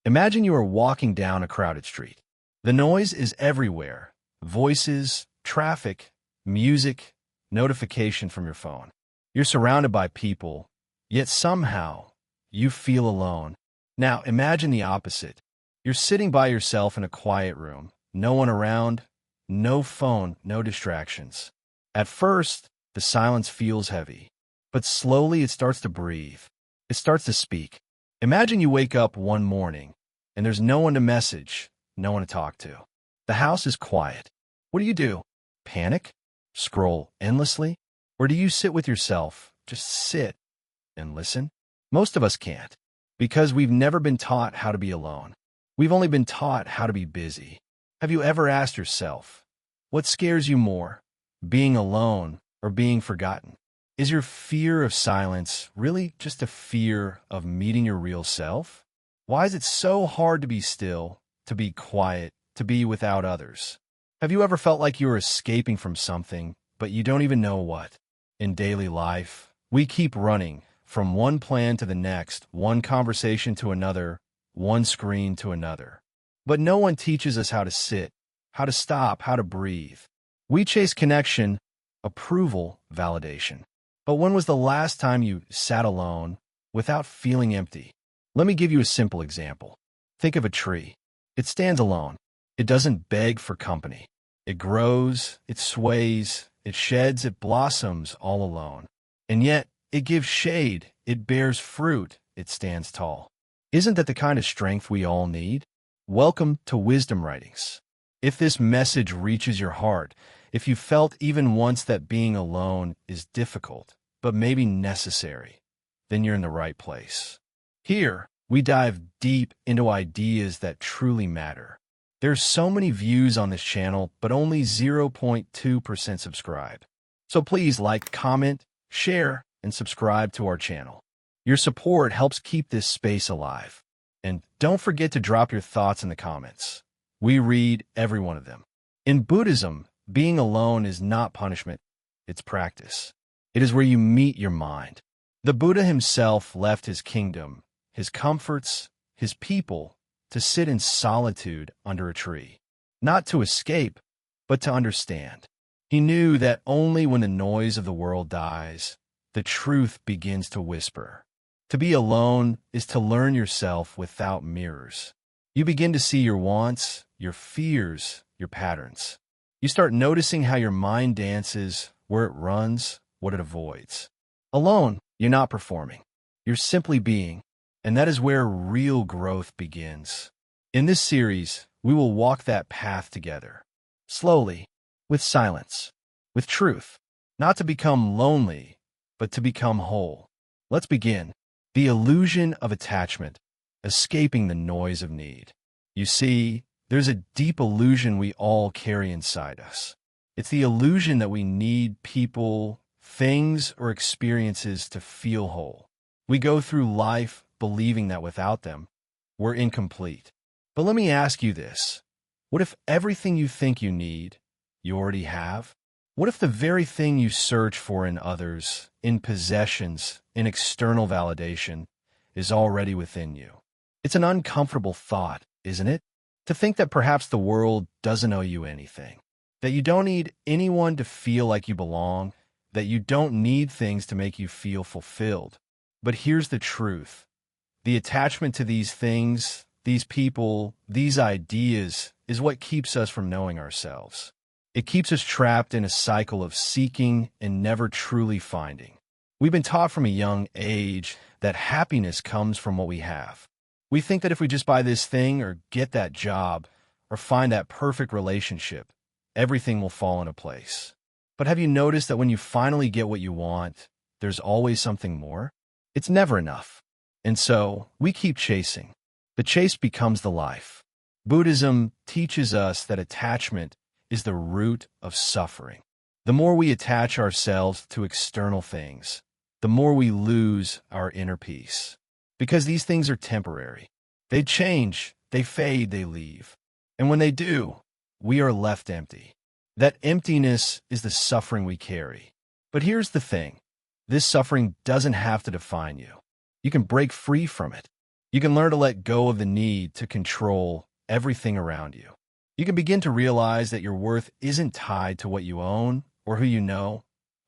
Imagine you are walking down a crowded street. The noise is everywhere. Voices, traffic, music, notification from your phone. You're surrounded by people, yet somehow you feel alone. Now imagine the opposite. You're sitting by yourself in a quiet room. No one around, no phone, no distractions. At first, the silence feels heavy, but slowly it starts to breathe. It starts to speak. Imagine you wake up one morning, and there's no one to message, no one to talk to. The house is quiet. What do? Panic? Scroll endlessly? Or do you sit with yourself, just sit and listen? Most of us can't, because we've never been taught how to be alone. We've only been taught how to be busy. Have you ever asked yourself, what scares you more, being alone or being forgotten? Is your fear of silence really just a fear of meeting your real self? Why is it so hard to be still, to be quiet, to be without others? Have you ever felt like you were escaping from something, but you don't even know what? In daily life, we keep running from one plan to the next, one conversation to another, one screen to another. But no one teaches us how to sit, how to stop, how to breathe. We chase connection, approval, validation. But when was the last time you sat alone without feeling empty? Let me give you a simple example. Think of a tree. It stands alone. It doesn't beg for company. It grows, it sways, it sheds, it blossoms all alone. And yet, it gives shade, it bears fruit, it stands tall. Isn't that the kind of strength we all need? Welcome to Wisdom Writings. If this message reaches your heart, if you felt even once that being alone is difficult, but maybe necessary, then you're in the right place. Here, we dive deep into ideas that truly matter. There's so many views on this channel, but only 0.2% subscribe. So please like, comment, share, and subscribe to our channel. Your support helps keep this space alive. And don't forget to drop your thoughts in the comments. We read every one of them. In Buddhism, being alone is not punishment, it's practice. It is where you meet your mind. The Buddha himself left his kingdom, his comforts, his people, to sit in solitude under a tree. Not to escape, but to understand. He knew that only when the noise of the world dies, the truth begins to whisper. To be alone is to learn yourself without mirrors. You begin to see your wants, your fears, your patterns. You start noticing how your mind dances, where it runs, what it avoids. Alone, you're not performing. You're simply being, and that is where real growth begins. In this series, we will walk that path together. Slowly, with silence, with truth. Not to become lonely, but to become whole. Let's begin. The illusion of attachment, escaping the noise of need. You see, there's a deep illusion we all carry inside us. It's the illusion that we need people, things, or experiences to feel whole. We go through life believing that without them, we're incomplete. But let me ask you this. What if everything you think you need, you already have? What if the very thing you search for in others, in possessions, in external validation, is already within you? It's an uncomfortable thought, isn't it? To think that perhaps the world doesn't owe you anything, that you don't need anyone to feel like you belong, that you don't need things to make you feel fulfilled. But here's the truth. The attachment to these things, these people, these ideas is what keeps us from knowing ourselves. It keeps us trapped in a cycle of seeking and never truly finding. We've been taught from a young age that happiness comes from what we have. We think that if we just buy this thing or get that job or find that perfect relationship, everything will fall into place. But have you noticed that when you finally get what you want, there's always something more? It's never enough. And so we keep chasing. The chase becomes the life. Buddhism teaches us that attachment is the root of suffering. The more we attach ourselves to external things, the more we lose our inner peace. Because these things are temporary. They change, they fade, they leave. And when they do, we are left empty. That emptiness is the suffering we carry. But here's the thing. This suffering doesn't have to define you. You can break free from it. You can learn to let go of the need to control everything around you. You can begin to realize that your worth isn't tied to what you own or who you know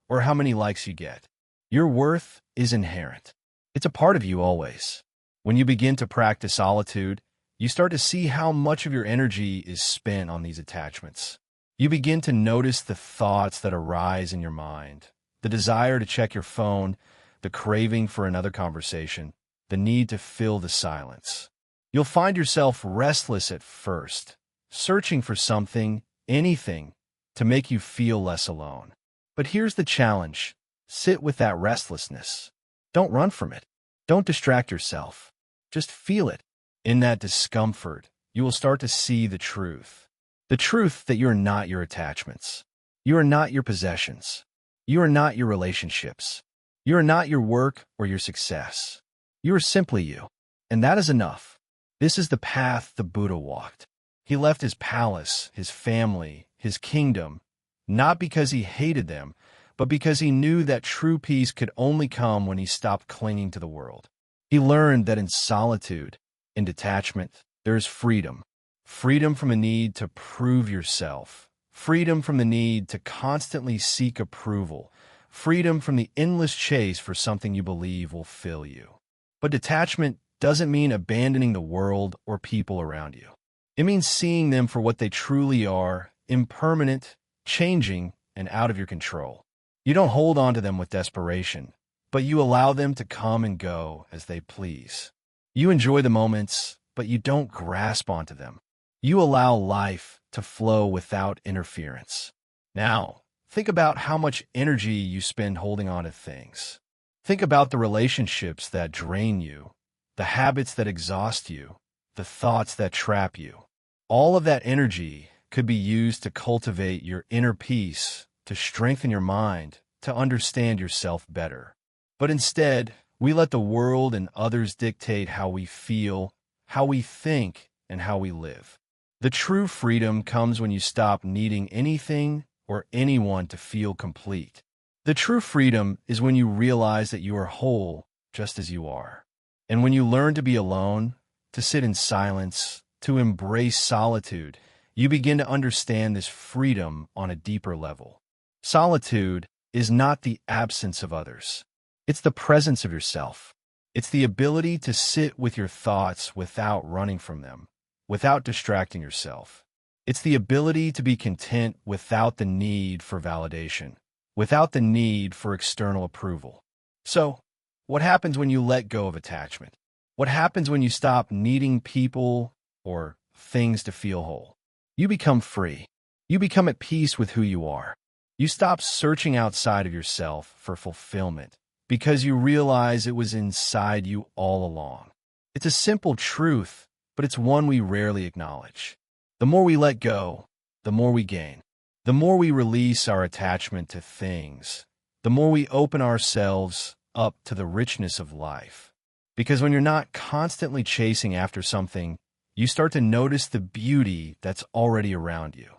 or how many likes you get. Your worth is inherent. It's a part of you always. When you begin to practice solitude, you start to see how much of your energy is spent on these attachments. You begin to notice the thoughts that arise in your mind, the desire to check your phone, the craving for another conversation, the need to fill the silence. You'll find yourself restless at first, searching for something, anything, to make you feel less alone. But here's the challenge. Sit with that restlessness. Don't run from it. Don't distract yourself. Just feel it. In that discomfort, you will start to see the truth. The truth that you are not your attachments. You are not your possessions. You are not your relationships. You are not your work or your success. You are simply you. And that is enough. This is the path the Buddha walked. He left his palace, his family, his kingdom, not because he hated them, but because he knew that true peace could only come when he stopped clinging to the world. He learned that in solitude, in detachment, there is freedom. Freedom from the need to prove yourself. Freedom from the need to constantly seek approval. Freedom from the endless chase for something you believe will fill you. But detachment doesn't mean abandoning the world or people around you. It means seeing them for what they truly are, impermanent, changing, and out of your control. You don't hold on to them with desperation, but you allow them to come and go as they please. You enjoy the moments, but you don't grasp onto them. You allow life to flow without interference. Now, think about how much energy you spend holding on to things. Think about the relationships that drain you, the habits that exhaust you, the thoughts that trap you. All of that energy could be used to cultivate your inner peace, to strengthen your mind, to understand yourself better. But instead, we let the world and others dictate how we feel, how we think, and how we live. The true freedom comes when you stop needing anything or anyone to feel complete. The true freedom is when you realize that you are whole just as you are. And when you learn to be alone, to sit in silence, to embrace solitude, you begin to understand this freedom on a deeper level. Solitude is not the absence of others. It's the presence of yourself. It's the ability to sit with your thoughts without running from them, without distracting yourself. It's the ability to be content without the need for validation, without the need for external approval. So, what happens when you let go of attachment? What happens when you stop needing people or things to feel whole? You become free. You become at peace with who you are. You stop searching outside of yourself for fulfillment because you realize it was inside you all along. It's a simple truth, but it's one we rarely acknowledge. The more we let go, the more we gain. The more we release our attachment to things, the more we open ourselves up to the richness of life. Because when you're not constantly chasing after something, you start to notice the beauty that's already around you.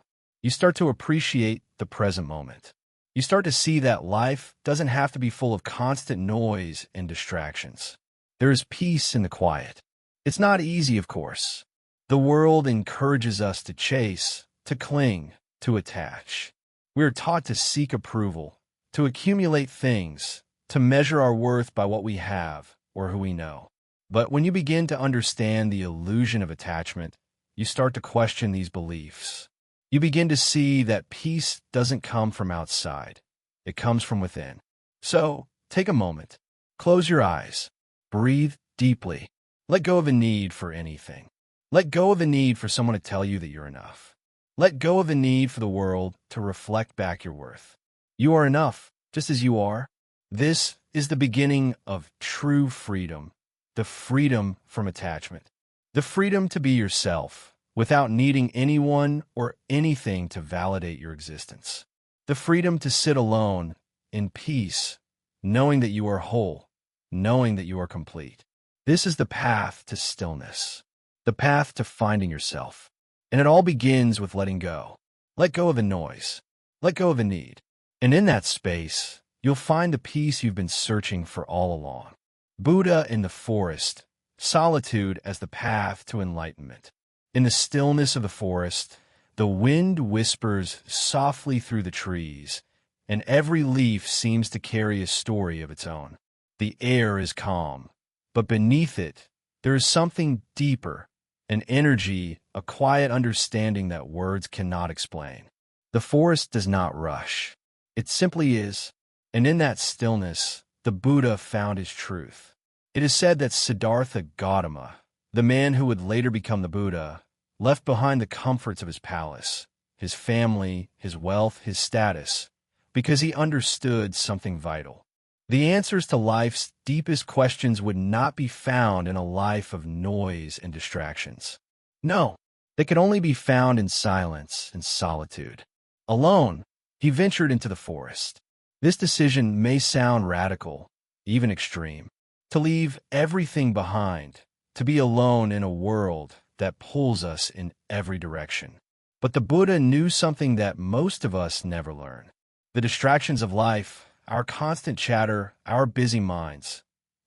You start to appreciate the present moment. You start to see that life doesn't have to be full of constant noise and distractions. There is peace in the quiet. It's not easy, of course. The world encourages us to chase, to cling, to attach. We are taught to seek approval, to accumulate things, to measure our worth by what we have or who we know. But when you begin to understand the illusion of attachment, you start to question these beliefs. You begin to see that peace doesn't come from outside. It comes from within. So, take a moment. Close your eyes. Breathe deeply. Let go of the need for anything. Let go of the need for someone to tell you that you're enough. Let go of the need for the world to reflect back your worth. You are enough, just as you are. This is the beginning of true freedom, the freedom from attachment, the freedom to be yourself without needing anyone or anything to validate your existence, the freedom to sit alone in peace, knowing that you are whole, knowing that you are complete. This is the path to stillness, the path to finding yourself. And it all begins with letting go. Let go of the noise. Let go of the need. And in that space, you'll find the peace you've been searching for all along. Buddha in the forest, solitude as the path to enlightenment. In the stillness of the forest, the wind whispers softly through the trees, and every leaf seems to carry a story of its own. The air is calm, but beneath it, there is something deeper, an energy, a quiet understanding that words cannot explain. The forest does not rush. It simply is, and in that stillness, the Buddha found his truth. It is said that Siddhartha Gautama, the man who would later become the Buddha, left behind the comforts of his palace, his family, his wealth, his status, because he understood something vital. The answers to life's deepest questions would not be found in a life of noise and distractions. No, they could only be found in silence and solitude. Alone, he ventured into the forest. This decision may sound radical, even extreme, to leave everything behind, to be alone in a world that pulls us in every direction. But the Buddha knew something that most of us never learn. The distractions of life, our constant chatter, our busy minds,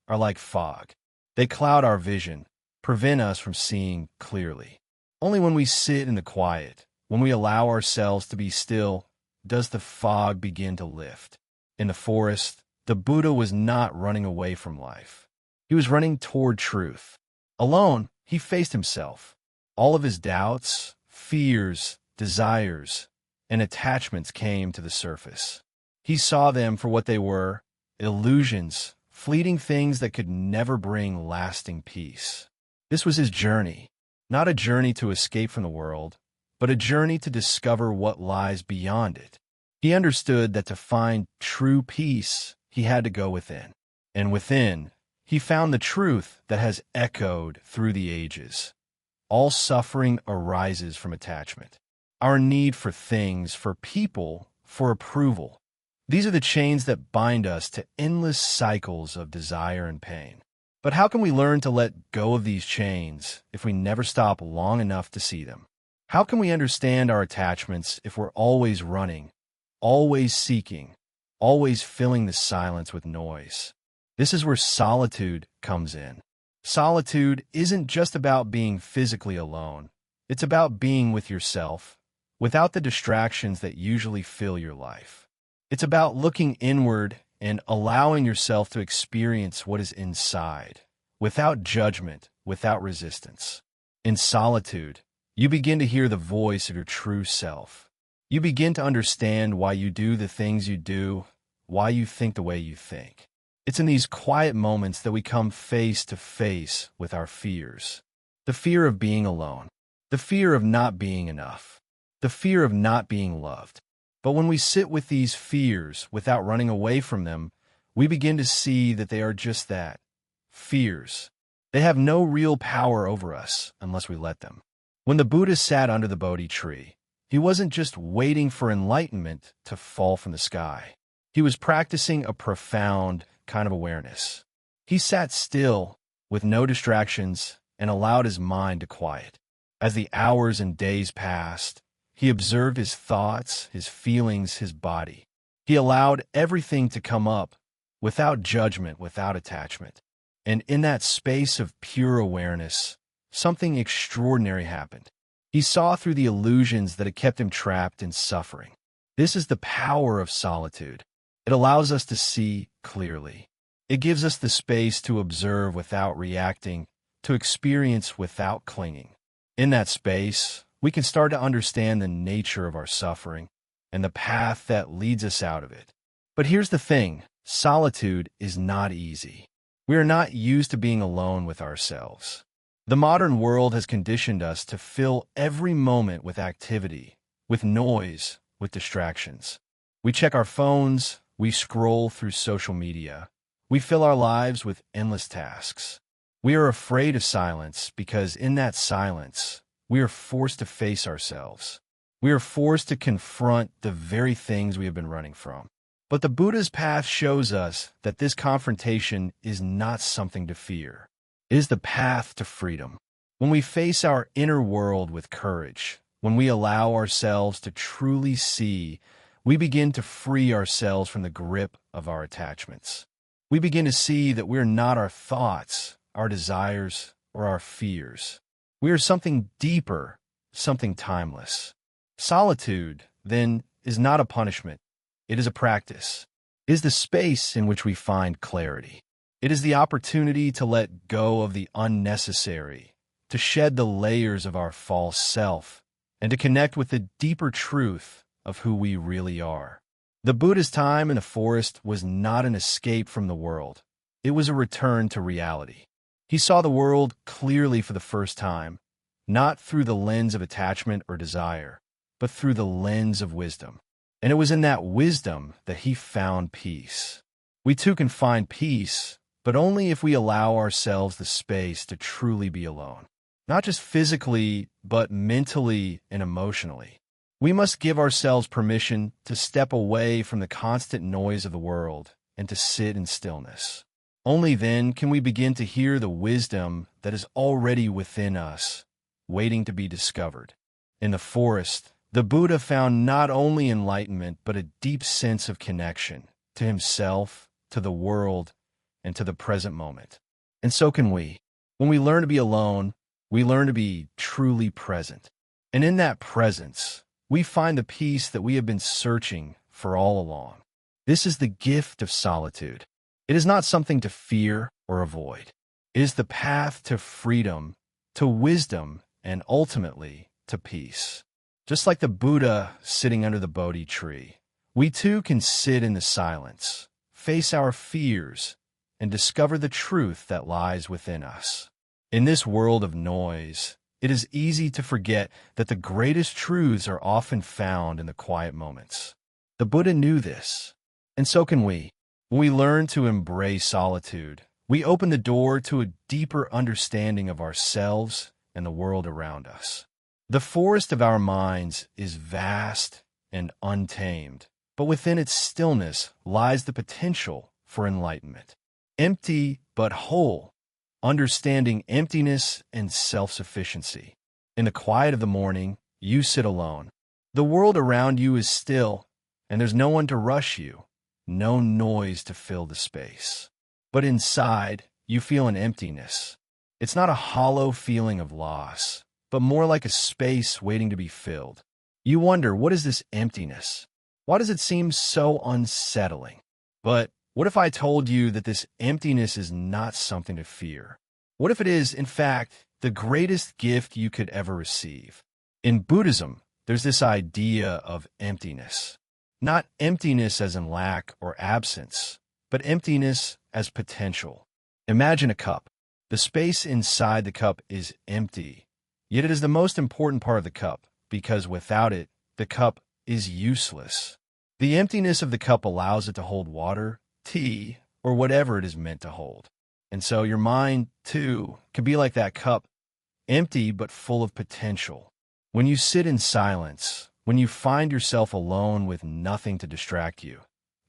are like fog. They cloud our vision, prevent us from seeing clearly. Only when we sit in the quiet, when we allow ourselves to be still, does the fog begin to lift. In the forest, the Buddha was not running away from life. He was running toward truth. Alone, he faced himself. All of his doubts, fears, desires, and attachments came to the surface. He saw them for what they were, illusions, fleeting things that could never bring lasting peace. This was his journey, not a journey to escape from the world, but a journey to discover what lies beyond it. He understood that to find true peace, he had to go within. And within, he found the truth that has echoed through the ages. All suffering arises from attachment. Our need for things, for people, for approval. These are the chains that bind us to endless cycles of desire and pain. But how can we learn to let go of these chains if we never stop long enough to see them? How can we understand our attachments if we're always running, always seeking, always filling the silence with noise? This is where solitude comes in. Solitude isn't just about being physically alone. It's about being with yourself, without the distractions that usually fill your life. It's about looking inward and allowing yourself to experience what is inside, without judgment, without resistance. In solitude, you begin to hear the voice of your true self. You begin to understand why you do the things you do, why you think the way you think. It's in these quiet moments that we come face to face with our fears. The fear of being alone, the fear of not being enough, the fear of not being loved. But when we sit with these fears without running away from them, we begin to see that they are just that, fears. They have no real power over us unless we let them. When the Buddha sat under the Bodhi tree, he wasn't just waiting for enlightenment to fall from the sky. He was practicing a profound kind of awareness. He sat still, with no distractions, and allowed his mind to quiet. As the hours and days passed, he observed his thoughts, his feelings, his body. He allowed everything to come up, without judgment, without attachment. And in that space of pure awareness, something extraordinary happened. He saw through the illusions that had kept him trapped in suffering. This is the power of solitude. It allows us to see clearly. It gives us the space to observe without reacting, to experience without clinging. In that space, we can start to understand the nature of our suffering and the path that leads us out of it. But here's the thing, solitude is not easy. We are not used to being alone with ourselves. The modern world has conditioned us to fill every moment with activity, with noise, with distractions. We check our phones, we scroll through social media, we fill our lives with endless tasks. We are afraid of silence because in that silence, we are forced to face ourselves. We are forced to confront the very things we have been running from. But the Buddha's path shows us that this confrontation is not something to fear. It is the path to freedom. When we face our inner world with courage, when we allow ourselves to truly see, we begin to free ourselves from the grip of our attachments. We begin to see that we're not our thoughts, our desires, or our fears. We are something deeper, something timeless. Solitude, then, is not a punishment. It is a practice. It is the space in which we find clarity. It is the opportunity to let go of the unnecessary, to shed the layers of our false self, and to connect with the deeper truth of who we really are. The Buddha's time in the forest was not an escape from the world. It was a return to reality. He saw the world clearly for the first time, not through the lens of attachment or desire, but through the lens of wisdom. And it was in that wisdom that he found peace. We too can find peace, but only if we allow ourselves the space to truly be alone. Not just physically, but mentally and emotionally. We must give ourselves permission to step away from the constant noise of the world and to sit in stillness. Only then can we begin to hear the wisdom that is already within us, waiting to be discovered. In the forest, the Buddha found not only enlightenment, but a deep sense of connection to himself, to the world, and to the present moment. And so can we. When we learn to be alone, we learn to be truly present. And in that presence, we find the peace that we have been searching for all along. This is the gift of solitude. It is not something to fear or avoid. It is the path to freedom, to wisdom, and ultimately to peace. Just like the Buddha sitting under the Bodhi tree, we too can sit in the silence, face our fears, and discover the truth that lies within us. In this world of noise, it is easy to forget that the greatest truths are often found in the quiet moments. The Buddha knew this, and so can we. When we learn to embrace solitude, we open the door to a deeper understanding of ourselves and the world around us. The forest of our minds is vast and untamed, but within its stillness lies the potential for enlightenment. Empty but whole, understanding emptiness and self-sufficiency. In the quiet of the morning, you sit alone. The world around you is still, and there's no one to rush you, no noise to fill the space. But inside, you feel an emptiness. It's not a hollow feeling of loss, but more like a space waiting to be filled. You wonder, what is this emptiness? Why does it seem so unsettling? But what if I told you that this emptiness is not something to fear? What if it is, in fact, the greatest gift you could ever receive? In Buddhism, there's this idea of emptiness. Not emptiness as in lack or absence, but emptiness as potential. Imagine a cup. The space inside the cup is empty, yet it is the most important part of the cup, because without it, the cup is useless. The emptiness of the cup allows it to hold water, tea, or whatever it is meant to hold. And so your mind, too, can be like that cup, empty but full of potential. When you sit in silence, when you find yourself alone with nothing to distract you,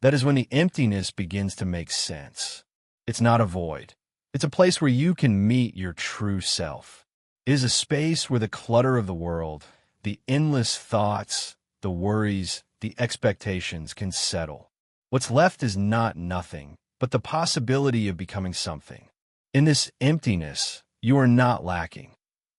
that is when the emptiness begins to make sense. It's not a void. It's a place where you can meet your true self. It is a space where the clutter of the world, the endless thoughts, the worries, the expectations can settle. What's left is not nothing, but the possibility of becoming something. In this emptiness, you are not lacking.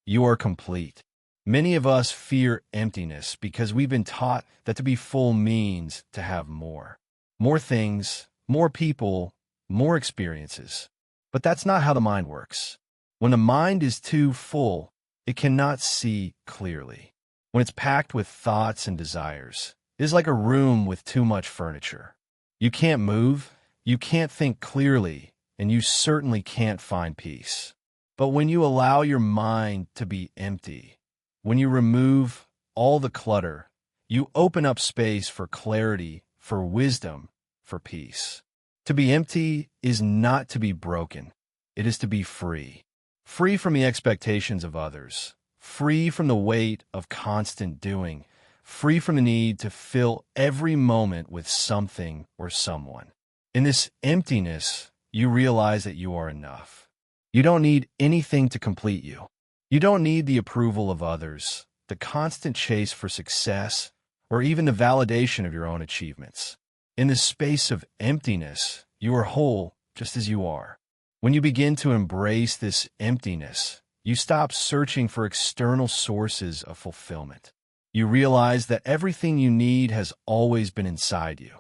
You are complete. Many of us fear emptiness because we've been taught that to be full means to have more. More things, more people, more experiences. But that's not how the mind works. When the mind is too full, it cannot see clearly. When it's packed with thoughts and desires, it is like a room with too much furniture. You can't move, you can't think clearly, and you certainly can't find peace. But when you allow your mind to be empty, when you remove all the clutter, you open up space for clarity, for wisdom, for peace. To be empty is not to be broken. It is to be free. Free from the expectations of others. Free from the weight of constant doing. Free from the need to fill every moment with something or someone. In this emptiness, you realize that you are enough. You don't need anything to complete you. You don't need the approval of others, the constant chase for success, or even the validation of your own achievements. In this space of emptiness, you are whole just as you are. When you begin to embrace this emptiness, you stop searching for external sources of fulfillment. You realize that everything you need has always been inside you.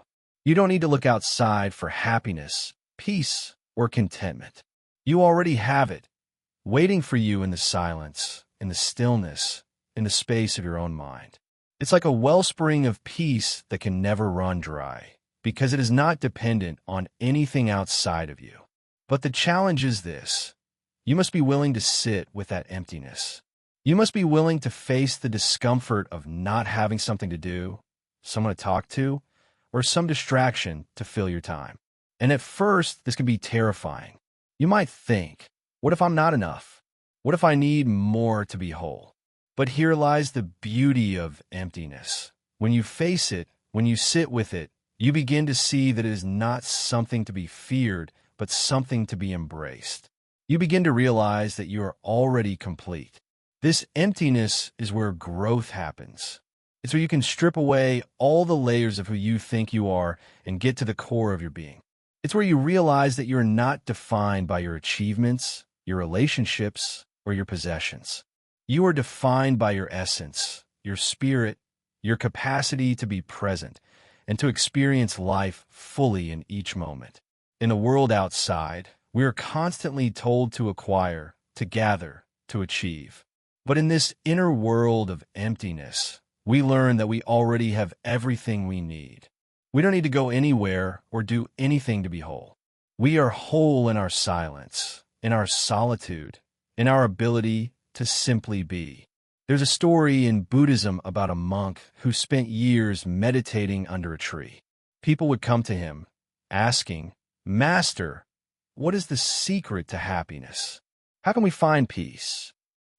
You don't need to look outside for happiness, peace, or contentment. You already have it, waiting for you in the silence, in the stillness, in the space of your own mind. It's like a wellspring of peace that can never run dry, because it is not dependent on anything outside of you. But the challenge is this: you must be willing to sit with that emptiness. You must be willing to face the discomfort of not having something to do, someone to talk to, or some distraction to fill your time. And at first, this can be terrifying. You might think, what if I'm not enough? What if I need more to be whole? But here lies the beauty of emptiness. When you face it, when you sit with it, you begin to see that it is not something to be feared, but something to be embraced. You begin to realize that you are already complete. This emptiness is where growth happens. It's where you can strip away all the layers of who you think you are and get to the core of your being. It's where you realize that you're not defined by your achievements, your relationships, or your possessions. You are defined by your essence, your spirit, your capacity to be present, and to experience life fully in each moment. In the world outside, we are constantly told to acquire, to gather, to achieve. But in this inner world of emptiness, we learn that we already have everything we need. We don't need to go anywhere or do anything to be whole. We are whole in our silence, in our solitude, in our ability to simply be. There's a story in Buddhism about a monk who spent years meditating under a tree. People would come to him, asking, "Master, what is the secret to happiness? How can we find peace?"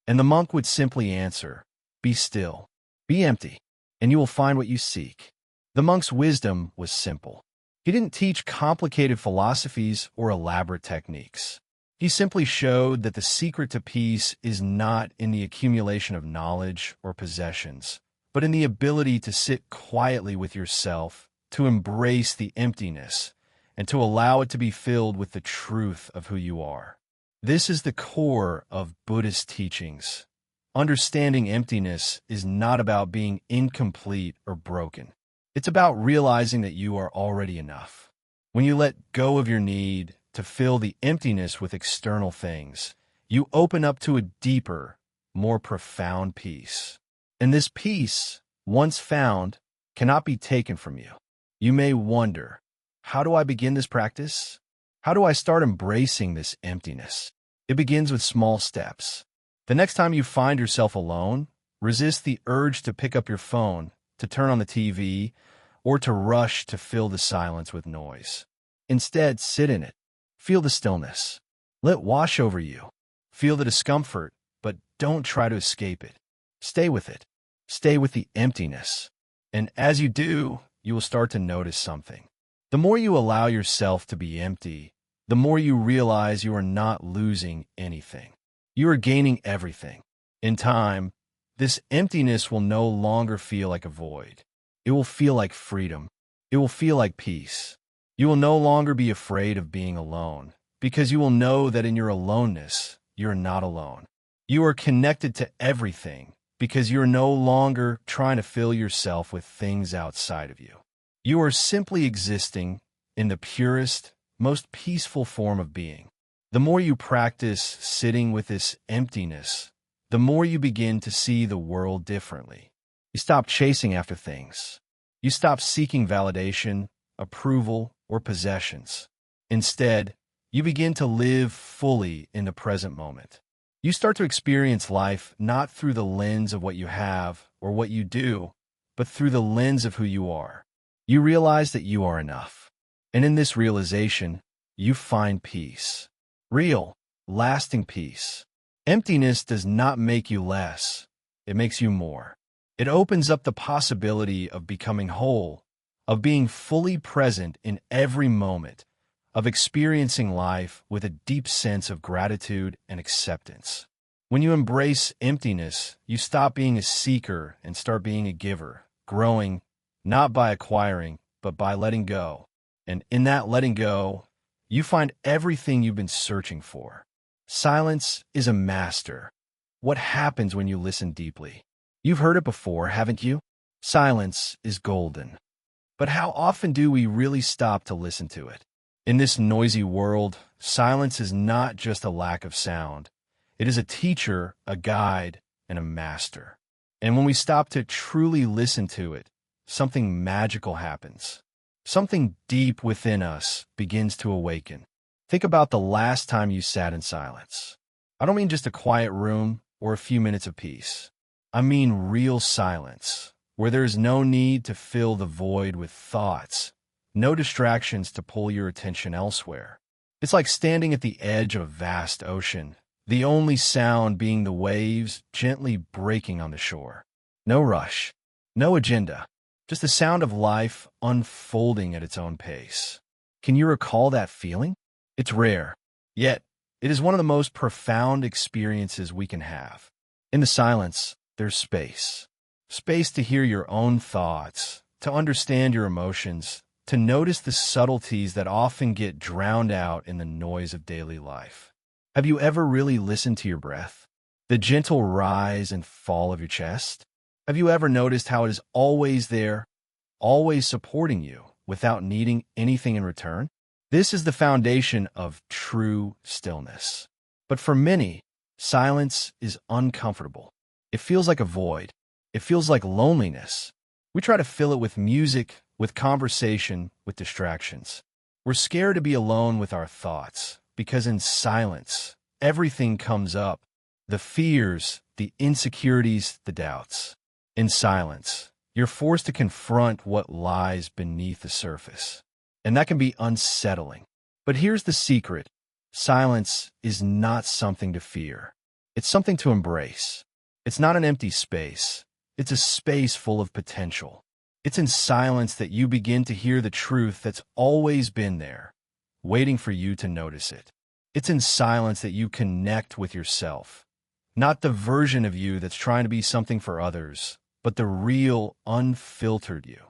And the monk would simply answer, "Be still, be empty, and you will find what you seek." The monk's wisdom was simple. He didn't teach complicated philosophies or elaborate techniques. He simply showed that the secret to peace is not in the accumulation of knowledge or possessions, but in the ability to sit quietly with yourself, to embrace the emptiness, and to allow it to be filled with the truth of who you are. This is the core of Buddhist teachings. Understanding emptiness is not about being incomplete or broken. It's about realizing that you are already enough. When you let go of your need to fill the emptiness with external things, you open up to a deeper, more profound peace. And this peace, once found, cannot be taken from you. You may wonder, how do I begin this practice? How do I start embracing this emptiness? It begins with small steps. The next time you find yourself alone, resist the urge to pick up your phone, to turn on the TV, or to rush to fill the silence with noise. Instead, sit in it. Feel the stillness. Let it wash over you. Feel the discomfort, but don't try to escape it. Stay with it. Stay with the emptiness. And as you do, you will start to notice something. The more you allow yourself to be empty, the more you realize you are not losing anything. You are gaining everything. In time, this emptiness will no longer feel like a void. It will feel like freedom. It will feel like peace. You will no longer be afraid of being alone, because you will know that in your aloneness, you are not alone. You are connected to everything, because you are no longer trying to fill yourself with things outside of you. You are simply existing in the purest, most peaceful form of being. The more you practice sitting with this emptiness, the more you begin to see the world differently. You stop chasing after things. You stop seeking validation, approval, or possessions. Instead, you begin to live fully in the present moment. You start to experience life not through the lens of what you have or what you do, but through the lens of who you are. You realize that you are enough. And in this realization, you find peace. Real, lasting peace. Emptiness does not make you less. It makes you more. It opens up the possibility of becoming whole, of being fully present in every moment, of experiencing life with a deep sense of gratitude and acceptance. When you embrace emptiness, you stop being a seeker and start being a giver, growing not by acquiring, but by letting go. And in that letting go, you find everything you've been searching for. Silence is a master. What happens when you listen deeply? You've heard it before, haven't you? Silence is golden. But how often do we really stop to listen to it? In this noisy world, silence is not just a lack of sound. It is a teacher, a guide, and a master. And when we stop to truly listen to it, something magical happens. Something deep within us begins to awaken. Think about the last time you sat in silence. I don't mean just a quiet room or a few minutes of peace. I mean real silence, where there is no need to fill the void with thoughts, no distractions to pull your attention elsewhere. It's like standing at the edge of a vast ocean, the only sound being the waves gently breaking on the shore. No rush, no agenda, just the sound of life unfolding at its own pace. Can you recall that feeling? It's rare, yet it is one of the most profound experiences we can have. In the silence, there's space. Space to hear your own thoughts, to understand your emotions, to notice the subtleties that often get drowned out in the noise of daily life. Have you ever really listened to your breath? The gentle rise and fall of your chest? Have you ever noticed how it is always there, always supporting you, without needing anything in return? This is the foundation of true stillness. But for many, silence is uncomfortable. It feels like a void. It feels like loneliness. We try to fill it with music, with conversation, with distractions. We're scared to be alone with our thoughts, because in silence, everything comes up. The fears, the insecurities, the doubts. In silence, you're forced to confront what lies beneath the surface. And that can be unsettling. But here's the secret. Silence is not something to fear. It's something to embrace. It's not an empty space. It's a space full of potential. It's in silence that you begin to hear the truth that's always been there, waiting for you to notice it. It's in silence that you connect with yourself, not the version of you that's trying to be something for others, but the real, unfiltered you.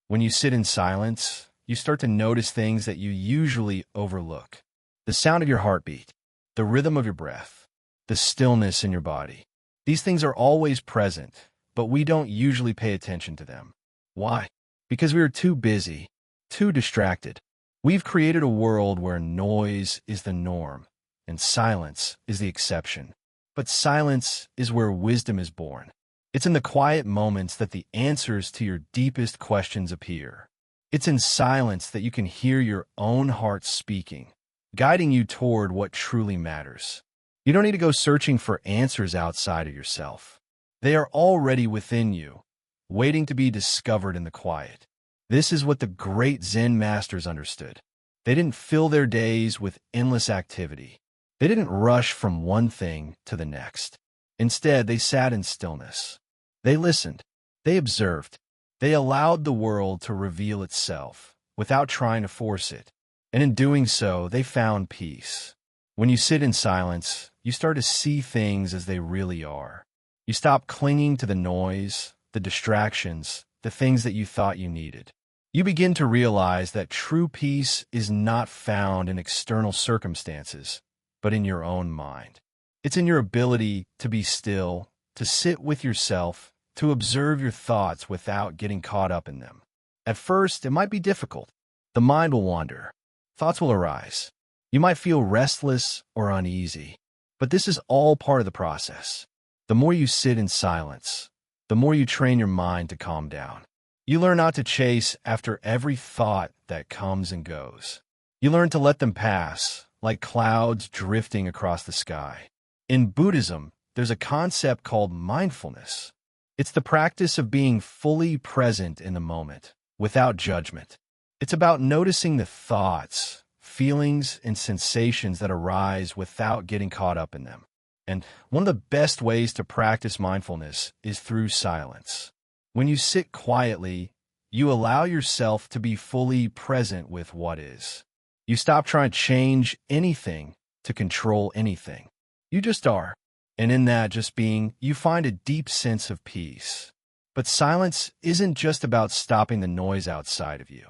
When you sit in silence, you start to notice things that you usually overlook. The sound of your heartbeat, the rhythm of your breath, the stillness in your body. These things are always present, but we don't usually pay attention to them. Why? Because we are too busy, too distracted. We've created a world where noise is the norm, and silence is the exception. But silence is where wisdom is born. It's in the quiet moments that the answers to your deepest questions appear. It's in silence that you can hear your own heart speaking, guiding you toward what truly matters. You don't need to go searching for answers outside of yourself. They are already within you, waiting to be discovered in the quiet. This is what the great Zen masters understood. They didn't fill their days with endless activity. They didn't rush from one thing to the next. Instead, they sat in stillness. They listened. They observed. They allowed the world to reveal itself without trying to force it. And in doing so, they found peace. When you sit in silence, you start to see things as they really are. You stop clinging to the noise, the distractions, the things that you thought you needed. You begin to realize that true peace is not found in external circumstances, but in your own mind. It's in your ability to be still, to sit with yourself, to observe your thoughts without getting caught up in them. At first, it might be difficult. The mind will wander. Thoughts will arise. You might feel restless or uneasy, but this is all part of the process. The more you sit in silence, the more you train your mind to calm down. You learn not to chase after every thought that comes and goes. You learn to let them pass, like clouds drifting across the sky. In Buddhism, there's a concept called mindfulness. It's the practice of being fully present in the moment, without judgment. It's about noticing the thoughts, feelings, and sensations that arise without getting caught up in them. And one of the best ways to practice mindfulness is through silence. When you sit quietly, you allow yourself to be fully present with what is. You stop trying to change anything to control anything. You just are. And in that just being, you find a deep sense of peace. But silence isn't just about stopping the noise outside of you.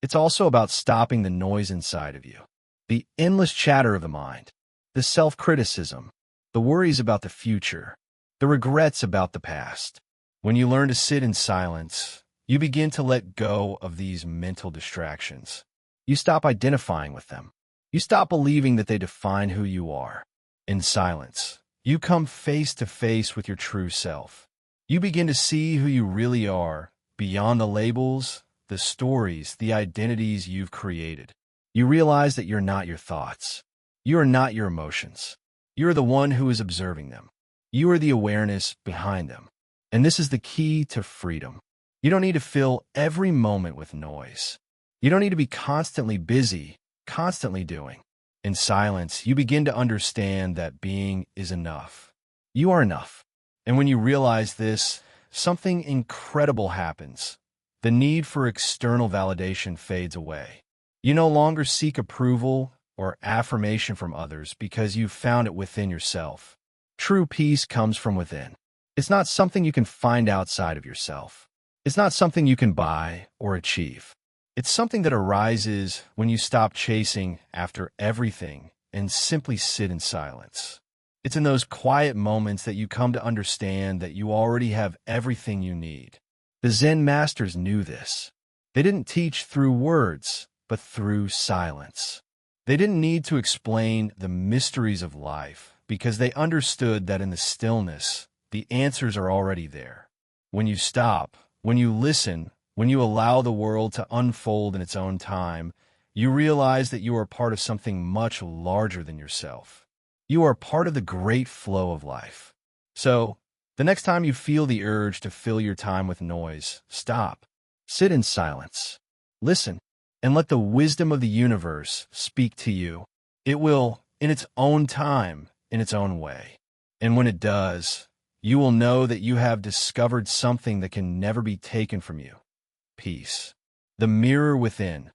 It's also about stopping the noise inside of you. The endless chatter of the mind, the self-criticism, the worries about the future, the regrets about the past. When you learn to sit in silence, you begin to let go of these mental distractions. You stop identifying with them. You stop believing that they define who you are. In silence, you come face to face with your true self. You begin to see who you really are, beyond the labels, the stories, the identities you've created. You realize that you're not your thoughts. You are not your emotions. You are the one who is observing them. You are the awareness behind them. And this is the key to freedom. You don't need to fill every moment with noise. You don't need to be constantly busy, constantly doing. In silence, you begin to understand that being is enough. You are enough. And when you realize this, something incredible happens. The need for external validation fades away. You no longer seek approval or affirmation from others because you've found it within yourself. True peace comes from within. It's not something you can find outside of yourself. It's not something you can buy or achieve. It's something that arises when you stop chasing after everything and simply sit in silence. It's in those quiet moments that you come to understand that you already have everything you need. The Zen masters knew this. They didn't teach through words, but through silence. They didn't need to explain the mysteries of life because they understood that in the stillness, the answers are already there. When you stop, when you listen, when you allow the world to unfold in its own time, you realize that you are part of something much larger than yourself. You are part of the great flow of life. So, the next time you feel the urge to fill your time with noise, stop, sit in silence, listen, and let the wisdom of the universe speak to you. It will, in its own time, in its own way. And when it does, you will know that you have discovered something that can never be taken from you. Peace. The mirror within.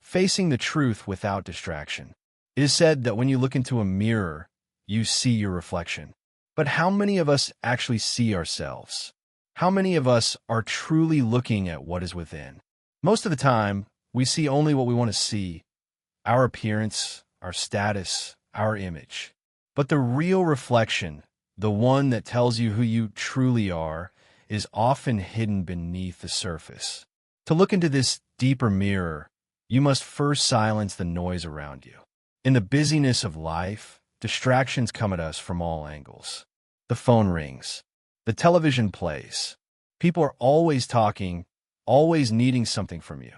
Facing the truth without distraction. It is said that when you look into a mirror, you see your reflection. But how many of us actually see ourselves? How many of us are truly looking at what is within? Most of the time, we see only what we want to see. Our appearance, our status, our image. But the real reflection, the one that tells you who you truly are, is often hidden beneath the surface. To look into this deeper mirror, you must first silence the noise around you. In the busyness of life, distractions come at us from all angles. The phone rings. The television plays. People are always talking, always needing something from you.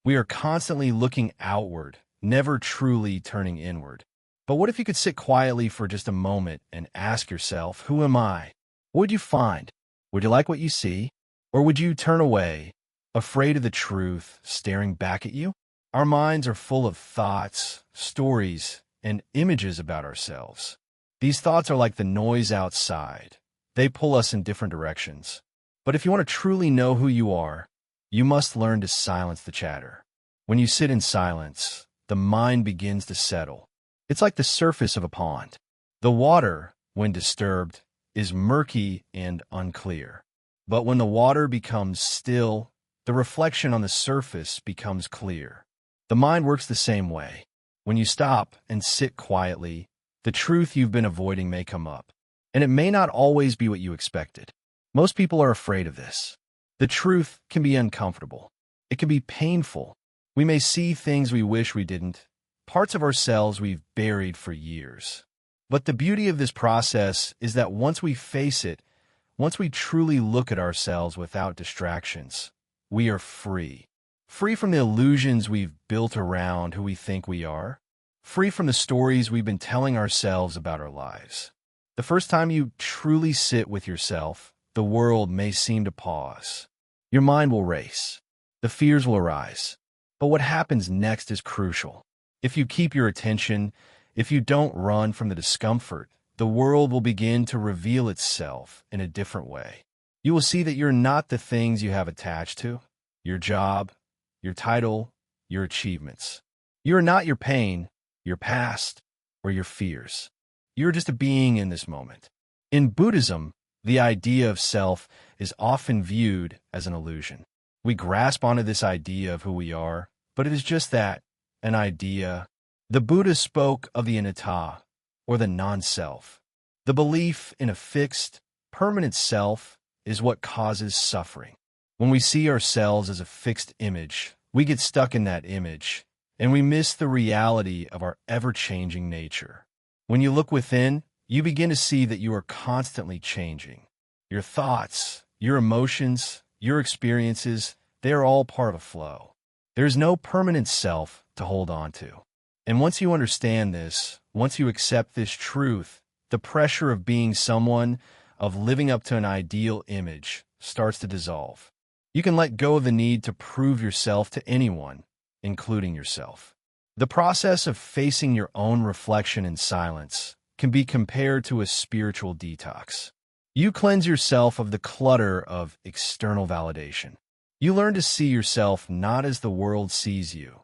We are constantly looking outward, never truly turning inward. But what if you could sit quietly for just a moment and ask yourself, who am I? What would you find? Would you like what you see? Or would you turn away, afraid of the truth, staring back at you? Our minds are full of thoughts, stories, and images about ourselves. These thoughts are like the noise outside. They pull us in different directions. But if you want to truly know who you are, you must learn to silence the chatter. When you sit in silence, the mind begins to settle. It's like the surface of a pond. The water, when disturbed, is murky and unclear. But when the water becomes still, the reflection on the surface becomes clear. The mind works the same way. When you stop and sit quietly, the truth you've been avoiding may come up. And it may not always be what you expected. Most people are afraid of this. The truth can be uncomfortable. It can be painful. We may see things we wish we didn't, parts of ourselves we've buried for years. But the beauty of this process is that once we face it, once we truly look at ourselves without distractions, we are free. Free from the illusions we've built around who we think we are. Free from the stories we've been telling ourselves about our lives. The first time you truly sit with yourself, the world may seem to pause. Your mind will race. The fears will arise. But what happens next is crucial. If you keep your attention, if you don't run from the discomfort, the world will begin to reveal itself in a different way. You will see that you're not the things you have attached to, your job, your title, your achievements. You are not your pain, your past, or your fears. You're just a being in this moment. In Buddhism, the idea of self is often viewed as an illusion. We grasp onto this idea of who we are, but it is just that, an idea, The Buddha spoke of the anatta, or the non-self. The belief in a fixed, permanent self is what causes suffering. When we see ourselves as a fixed image, we get stuck in that image, and we miss the reality of our ever-changing nature. When you look within, you begin to see that you are constantly changing. Your thoughts, your emotions, your experiences, they are all part of a flow. There is no permanent self to hold on to. And once you understand this, once you accept this truth, the pressure of being someone, of living up to an ideal image, starts to dissolve. You can let go of the need to prove yourself to anyone, including yourself. The process of facing your own reflection in silence can be compared to a spiritual detox. You cleanse yourself of the clutter of external validation. You learn to see yourself not as the world sees you,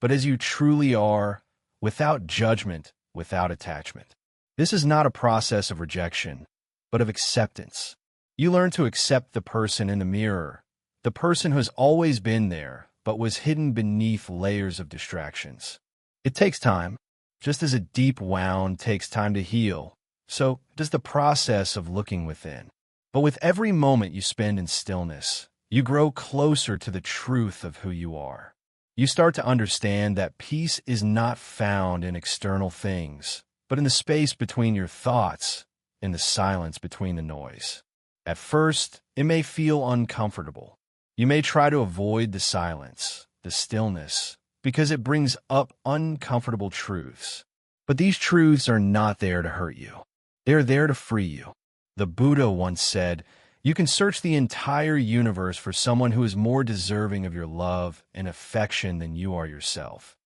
but as you truly are, without judgment, without attachment. This is not a process of rejection, but of acceptance. You learn to accept the person in the mirror, the person who has always been there, but was hidden beneath layers of distractions. It takes time. Just as a deep wound takes time to heal, so does the process of looking within. But with every moment you spend in stillness, you grow closer to the truth of who you are. You start to understand that peace is not found in external things, but in the space between your thoughts, in the silence between the noise. At first, it may feel uncomfortable. You may try to avoid the silence, the stillness, because it brings up uncomfortable truths. But these truths are not there to hurt you. They are there to free you. The Buddha once said, "You can search the entire universe for someone who is more deserving of your love and affection than you are yourself.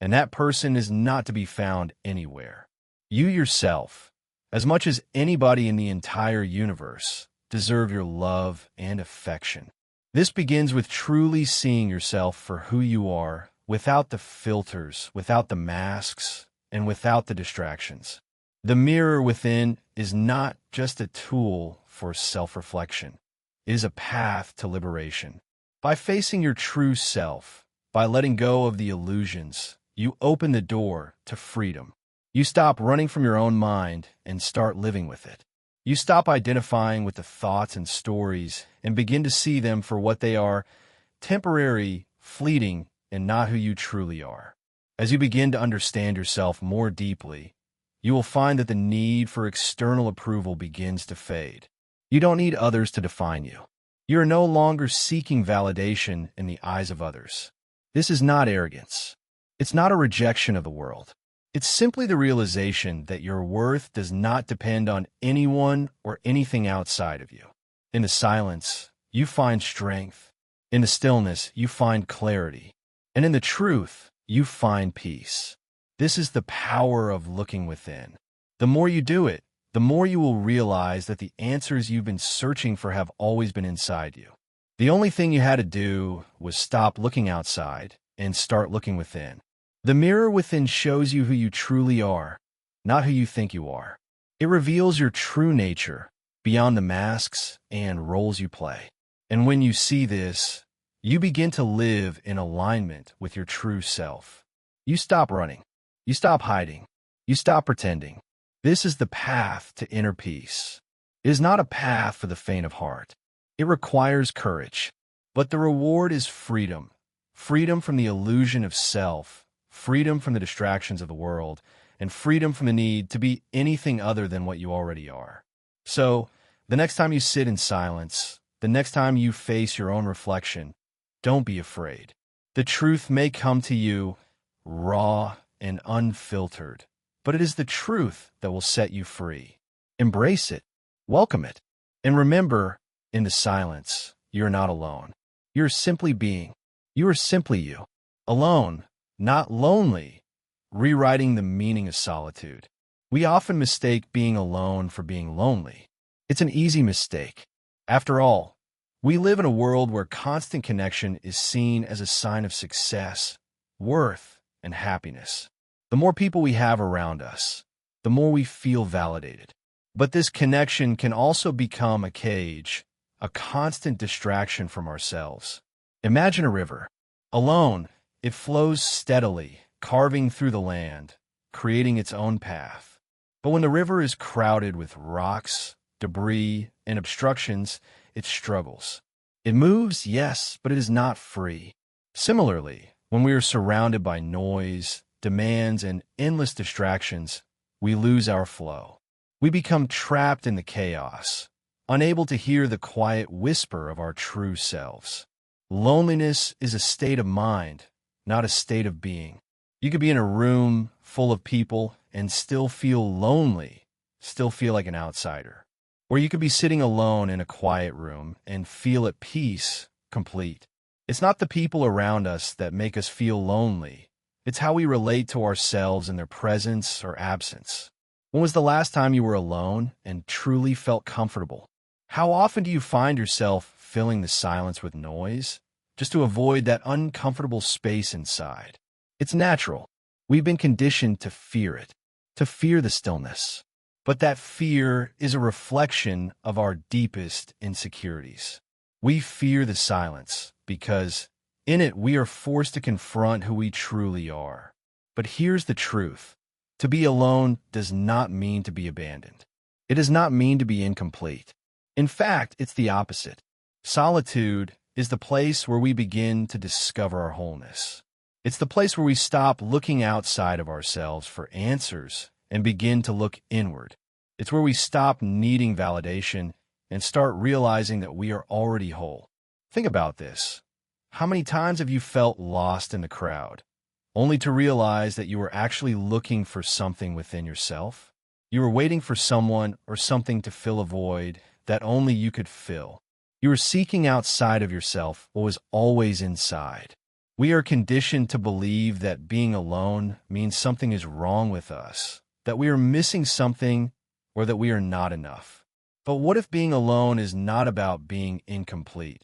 And that person is not to be found anywhere. You yourself, as much as anybody in the entire universe, deserve your love and affection." This begins with truly seeing yourself for who you are, without the filters, without the masks, and without the distractions. The mirror within is not just a tool for self-reflection. It is a path to liberation. By facing your true self, by letting go of the illusions, you open the door to freedom. You stop running from your own mind and start living with it. You stop identifying with the thoughts and stories and begin to see them for what they are: temporary, fleeting, and not who you truly are. As you begin to understand yourself more deeply, you will find that the need for external approval begins to fade. You don't need others to define you. You are no longer seeking validation in the eyes of others. This is not arrogance. It's not a rejection of the world. It's simply the realization that your worth does not depend on anyone or anything outside of you. In the silence, you find strength. In the stillness, you find clarity. And in the truth, you find peace. This is the power of looking within. The more you do it, the more you will realize that the answers you've been searching for have always been inside you. The only thing you had to do was stop looking outside and start looking within. The mirror within shows you who you truly are, not who you think you are. It reveals your true nature, beyond the masks and roles you play. And when you see this, you begin to live in alignment with your true self. You stop running. You stop hiding. You stop pretending. This is the path to inner peace. It is not a path for the faint of heart. It requires courage. But the reward is freedom. Freedom from the illusion of self, freedom from the distractions of the world, and freedom from the need to be anything other than what you already are. So, the next time you sit in silence, the next time you face your own reflection, don't be afraid. The truth may come to you raw and unfiltered, but it is the truth that will set you free. Embrace it, welcome it, and remember, in the silence, you're not alone. You're simply being. You are simply you. Alone, not lonely, rewriting the meaning of solitude. We often mistake being alone for being lonely. It's an easy mistake. After all, we live in a world where constant connection is seen as a sign of success, worth, and happiness. The more people we have around us, the more we feel validated. But this connection can also become a cage, a constant distraction from ourselves. Imagine a river. Alone, it flows steadily, carving through the land, creating its own path. But when the river is crowded with rocks, debris, and obstructions, it struggles. It moves, yes, but it is not free. Similarly, when we are surrounded by noise, demands, and endless distractions, we lose our flow. We become trapped in the chaos, unable to hear the quiet whisper of our true selves. Loneliness is a state of mind, not a state of being. You could be in a room full of people and still feel lonely, still feel like an outsider. Or you could be sitting alone in a quiet room and feel at peace, complete. It's not the people around us that make us feel lonely. It's how we relate to ourselves in their presence or absence. When was the last time you were alone and truly felt comfortable? How often do you find yourself filling the silence with noise just to avoid that uncomfortable space inside? It's natural. We've been conditioned to fear it, to fear the stillness. But that fear is a reflection of our deepest insecurities. We fear the silence because in it we are forced to confront who we truly are. But here's the truth. To be alone does not mean to be abandoned. It does not mean to be incomplete. In fact, it's the opposite. Solitude is the place where we begin to discover our wholeness. It's the place where we stop looking outside of ourselves for answers and begin to look inward. It's where we stop needing validation and start realizing that we are already whole. Think about this. How many times have you felt lost in the crowd, only to realize that you were actually looking for something within yourself? You were waiting for someone or something to fill a void that only you could fill. You were seeking outside of yourself what was always inside. We are conditioned to believe that being alone means something is wrong with us, that we are missing something, or that we are not enough. But what if being alone is not about being incomplete?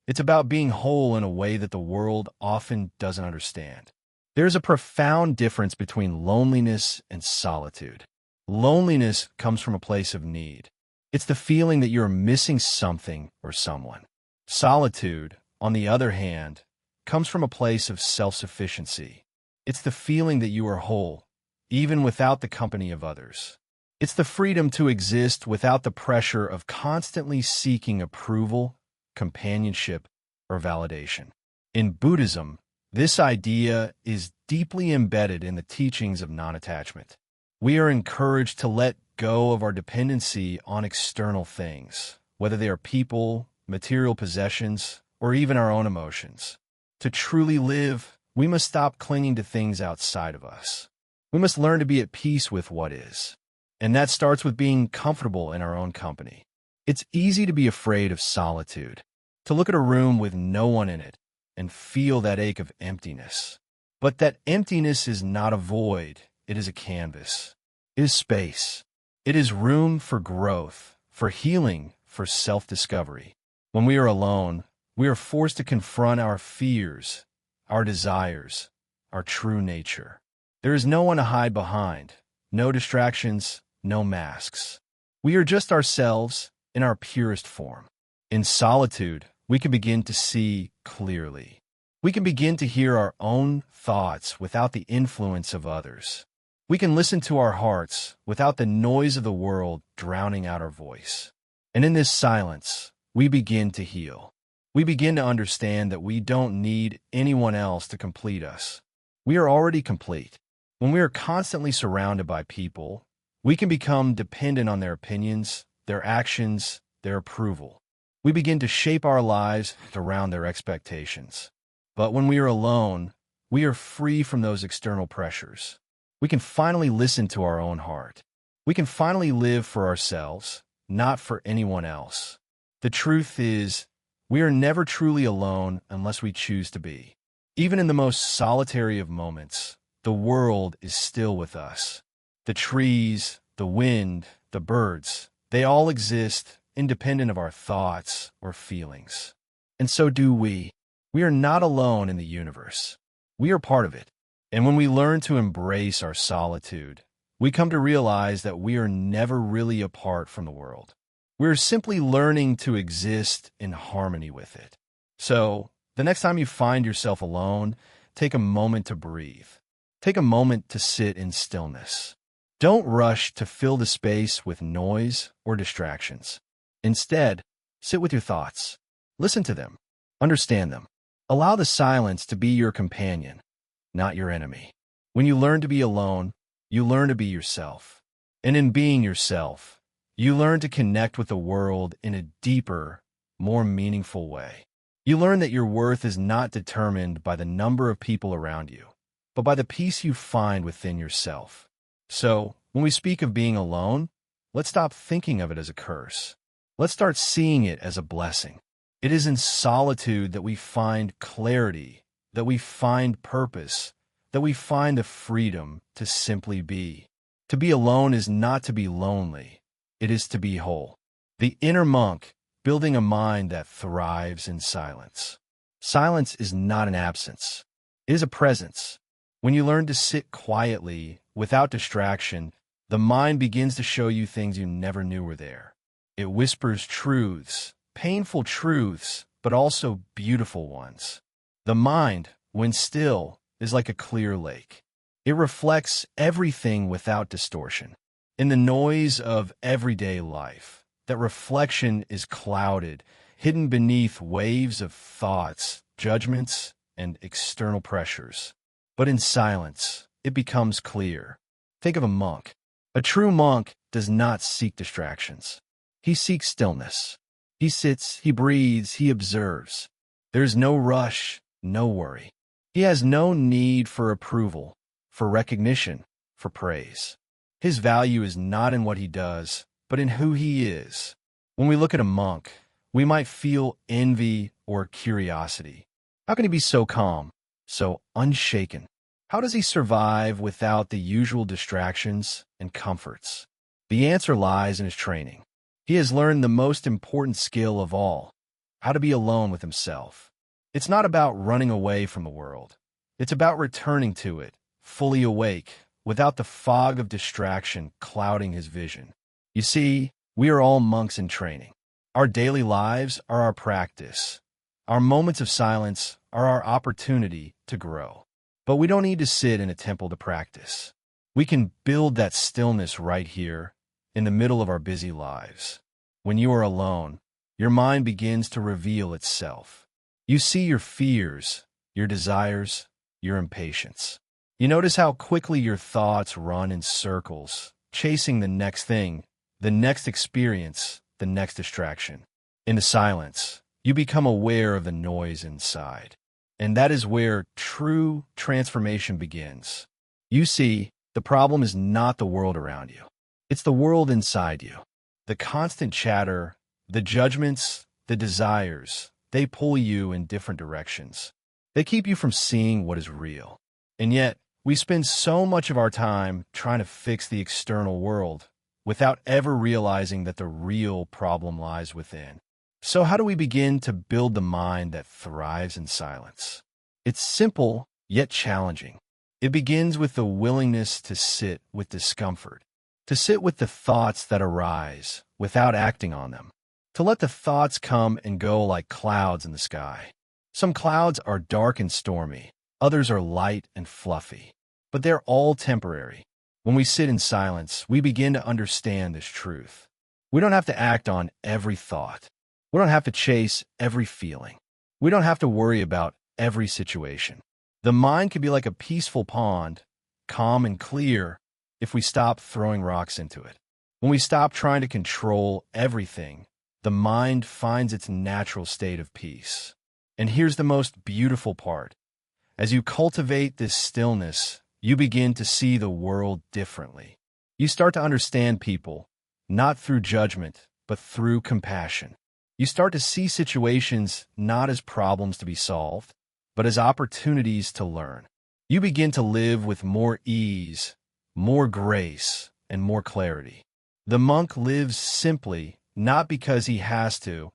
It's about being whole in a way that the world often doesn't understand. There's a profound difference between loneliness and solitude. Loneliness comes from a place of need. It's the feeling that you're missing something or someone. Solitude, on the other hand, comes from a place of self-sufficiency. It's the feeling that you are whole, even without the company of others. It's the freedom to exist without the pressure of constantly seeking approval, companionship, or validation. In Buddhism, this idea is deeply embedded in the teachings of non-attachment. We are encouraged to let go of our dependency on external things, whether they are people, material possessions, or even our own emotions. To truly live, we must stop clinging to things outside of us. We must learn to be at peace with what is. And that starts with being comfortable in our own company. It's easy to be afraid of solitude, to look at a room with no one in it and feel that ache of emptiness. But that emptiness is not a void, it is a canvas. It is space. It is room for growth, for healing, for self-discovery. When we are alone, we are forced to confront our fears, our desires, our true nature. There is no one to hide behind, no distractions, no masks. We are just ourselves in our purest form. In solitude, we can begin to see clearly. We can begin to hear our own thoughts without the influence of others. We can listen to our hearts without the noise of the world drowning out our voice. And in this silence, we begin to heal. We begin to understand that we don't need anyone else to complete us. We are already complete. When we are constantly surrounded by people, we can become dependent on their opinions, their actions, their approval. We begin to shape our lives around their expectations. But when we are alone, we are free from those external pressures. We can finally listen to our own heart. We can finally live for ourselves, not for anyone else. The truth is, we are never truly alone unless we choose to be. Even in the most solitary of moments, the world is still with us. The trees, the wind, the birds, they all exist independent of our thoughts or feelings. And so do we. We are not alone in the universe. We are part of it. And when we learn to embrace our solitude, we come to realize that we are never really apart from the world. We're simply learning to exist in harmony with it. So, the next time you find yourself alone, take a moment to breathe. Take a moment to sit in stillness. Don't rush to fill the space with noise or distractions. Instead, sit with your thoughts. Listen to them. Understand them. Allow the silence to be your companion, not your enemy. When you learn to be alone, you learn to be yourself. And in being yourself, you learn to connect with the world in a deeper, more meaningful way. You learn that your worth is not determined by the number of people around you, but by the peace you find within yourself. So, when we speak of being alone, let's stop thinking of it as a curse. Let's start seeing it as a blessing. It is in solitude that we find clarity, that we find purpose, that we find the freedom to simply be. To be alone is not to be lonely. It is to be whole. The inner monk, building a mind that thrives in silence. Silence is not an absence. It is a presence. When you learn to sit quietly, without distraction, the mind begins to show you things you never knew were there. It whispers truths, painful truths, but also beautiful ones. The mind, when still, is like a clear lake. It reflects everything without distortion. In the noise of everyday life, that reflection is clouded, hidden beneath waves of thoughts, judgments, and external pressures. But in silence, it becomes clear. Think of a monk. A true monk does not seek distractions. He seeks stillness. He sits, he breathes, he observes. There's no rush, no worry. He has no need for approval, for recognition, for praise. His value is not in what he does, but in who he is. When we look at a monk, we might feel envy or curiosity. How can he be so calm, so unshaken? How does he survive without the usual distractions and comforts? The answer lies in his training. He has learned the most important skill of all, how to be alone with himself. It's not about running away from the world. It's about returning to it, fully awake, without the fog of distraction clouding his vision. You see, we are all monks in training. Our daily lives are our practice. Our moments of silence are our opportunity to grow. But we don't need to sit in a temple to practice. We can build that stillness right here, in the middle of our busy lives. When you are alone, your mind begins to reveal itself. You see your fears, your desires, your impatience. You notice how quickly your thoughts run in circles, chasing the next thing, the next experience, the next distraction. In the silence, you become aware of the noise inside. And that is where true transformation begins. You see, the problem is not the world around you. It's the world inside you. The constant chatter, the judgments, the desires, they pull you in different directions. They keep you from seeing what is real. And yet, we spend so much of our time trying to fix the external world without ever realizing that the real problem lies within. So how do we begin to build the mind that thrives in silence? It's simple, yet challenging. It begins with the willingness to sit with discomfort, to sit with the thoughts that arise without acting on them, to let the thoughts come and go like clouds in the sky. Some clouds are dark and stormy, others are light and fluffy, but they're all temporary. When we sit in silence, we begin to understand this truth. We don't have to act on every thought. We don't have to chase every feeling. We don't have to worry about every situation. The mind can be like a peaceful pond, calm and clear, if we stop throwing rocks into it. When we stop trying to control everything, the mind finds its natural state of peace. And here's the most beautiful part. As you cultivate this stillness, you begin to see the world differently. You start to understand people, not through judgment, but through compassion. You start to see situations not as problems to be solved, but as opportunities to learn. You begin to live with more ease, more grace, and more clarity. The monk lives simply, not because he has to,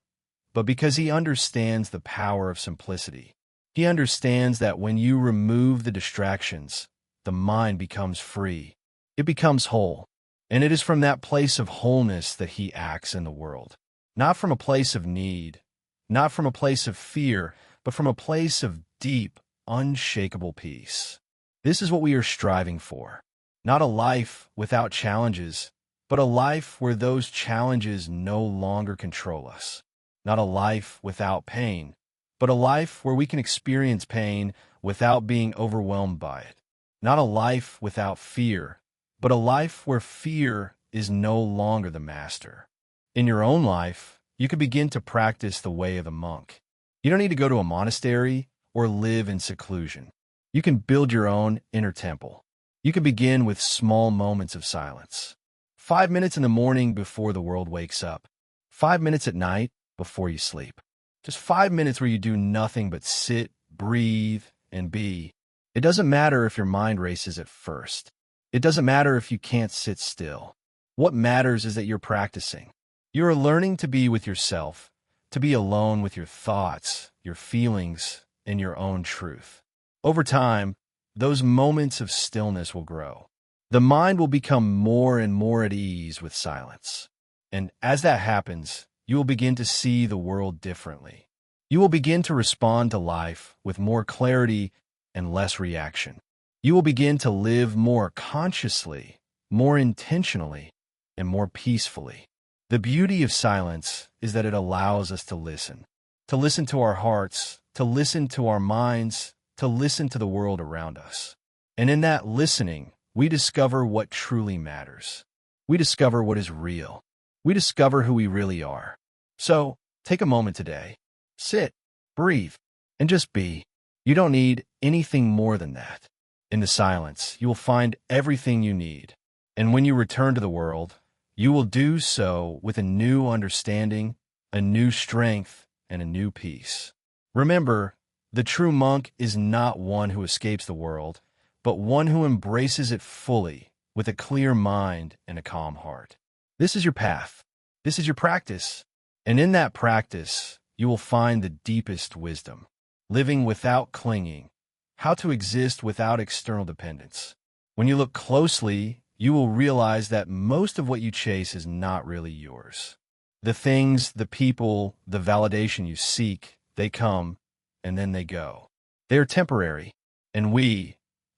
but because he understands the power of simplicity. He understands that when you remove the distractions, the mind becomes free. It becomes whole. And it is from that place of wholeness that he acts in the world. Not from a place of need, not from a place of fear, but from a place of deep, unshakable peace. This is what we are striving for. Not a life without challenges, but a life where those challenges no longer control us. Not a life without pain, but a life where we can experience pain without being overwhelmed by it. Not a life without fear, but a life where fear is no longer the master. In your own life, you can begin to practice the way of the monk. You don't need to go to a monastery or live in seclusion. You can build your own inner temple. You can begin with small moments of silence. 5 minutes in the morning before the world wakes up. 5 minutes at night before you sleep. Just 5 minutes where you do nothing but sit, breathe, and be. It doesn't matter if your mind races at first. It doesn't matter if you can't sit still. What matters is that you're practicing. You are learning to be with yourself, to be alone with your thoughts, your feelings, and your own truth. Over time, those moments of stillness will grow. The mind will become more and more at ease with silence. And as that happens, you will begin to see the world differently. You will begin to respond to life with more clarity and less reaction. You will begin to live more consciously, more intentionally, and more peacefully. The beauty of silence is that it allows us to listen to our hearts, to listen to our minds, to listen to the world around us. And in that listening, we discover what truly matters. We discover what is real. We discover who we really are. So, take a moment today. Sit, breathe, and just be. You don't need anything more than that. In the silence, you will find everything you need. And when you return to the world, you will do so with a new understanding, a new strength, and a new peace. Remember, the true monk is not one who escapes the world, but one who embraces it fully with a clear mind and a calm heart. This is your path. This is your practice. And in that practice, you will find the deepest wisdom. Living without clinging. How to exist without external dependence. When you look closely, you will realize that most of what you chase is not really yours. The things, the people, the validation you seek, they come and then they go. They are temporary, and we,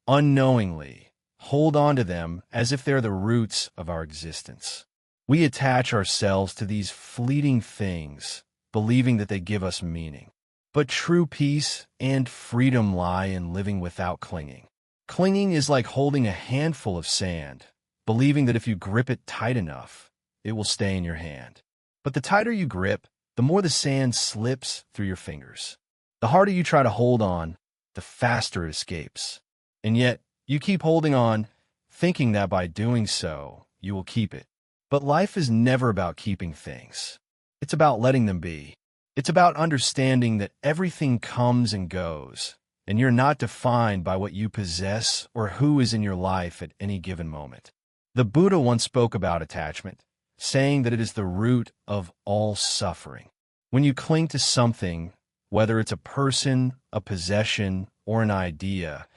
unknowingly, hold on to them as if they're the roots of our existence. We attach ourselves to these fleeting things, believing that they give us meaning. But true peace and freedom lie in living without clinging. Clinging is like holding a handful of sand, believing that if you grip it tight enough, it will stay in your hand. But the tighter you grip, the more the sand slips through your fingers. The harder you try to hold on, the faster it escapes. And yet, you keep holding on, thinking that by doing so, you will keep it. But life is never about keeping things. It's about letting them be. It's about understanding that everything comes and goes, and you're not defined by what you possess or who is in your life at any given moment. The Buddha once spoke about attachment, saying that it is the root of all suffering. When you cling to something, whether it's a person, a possession, or an idea,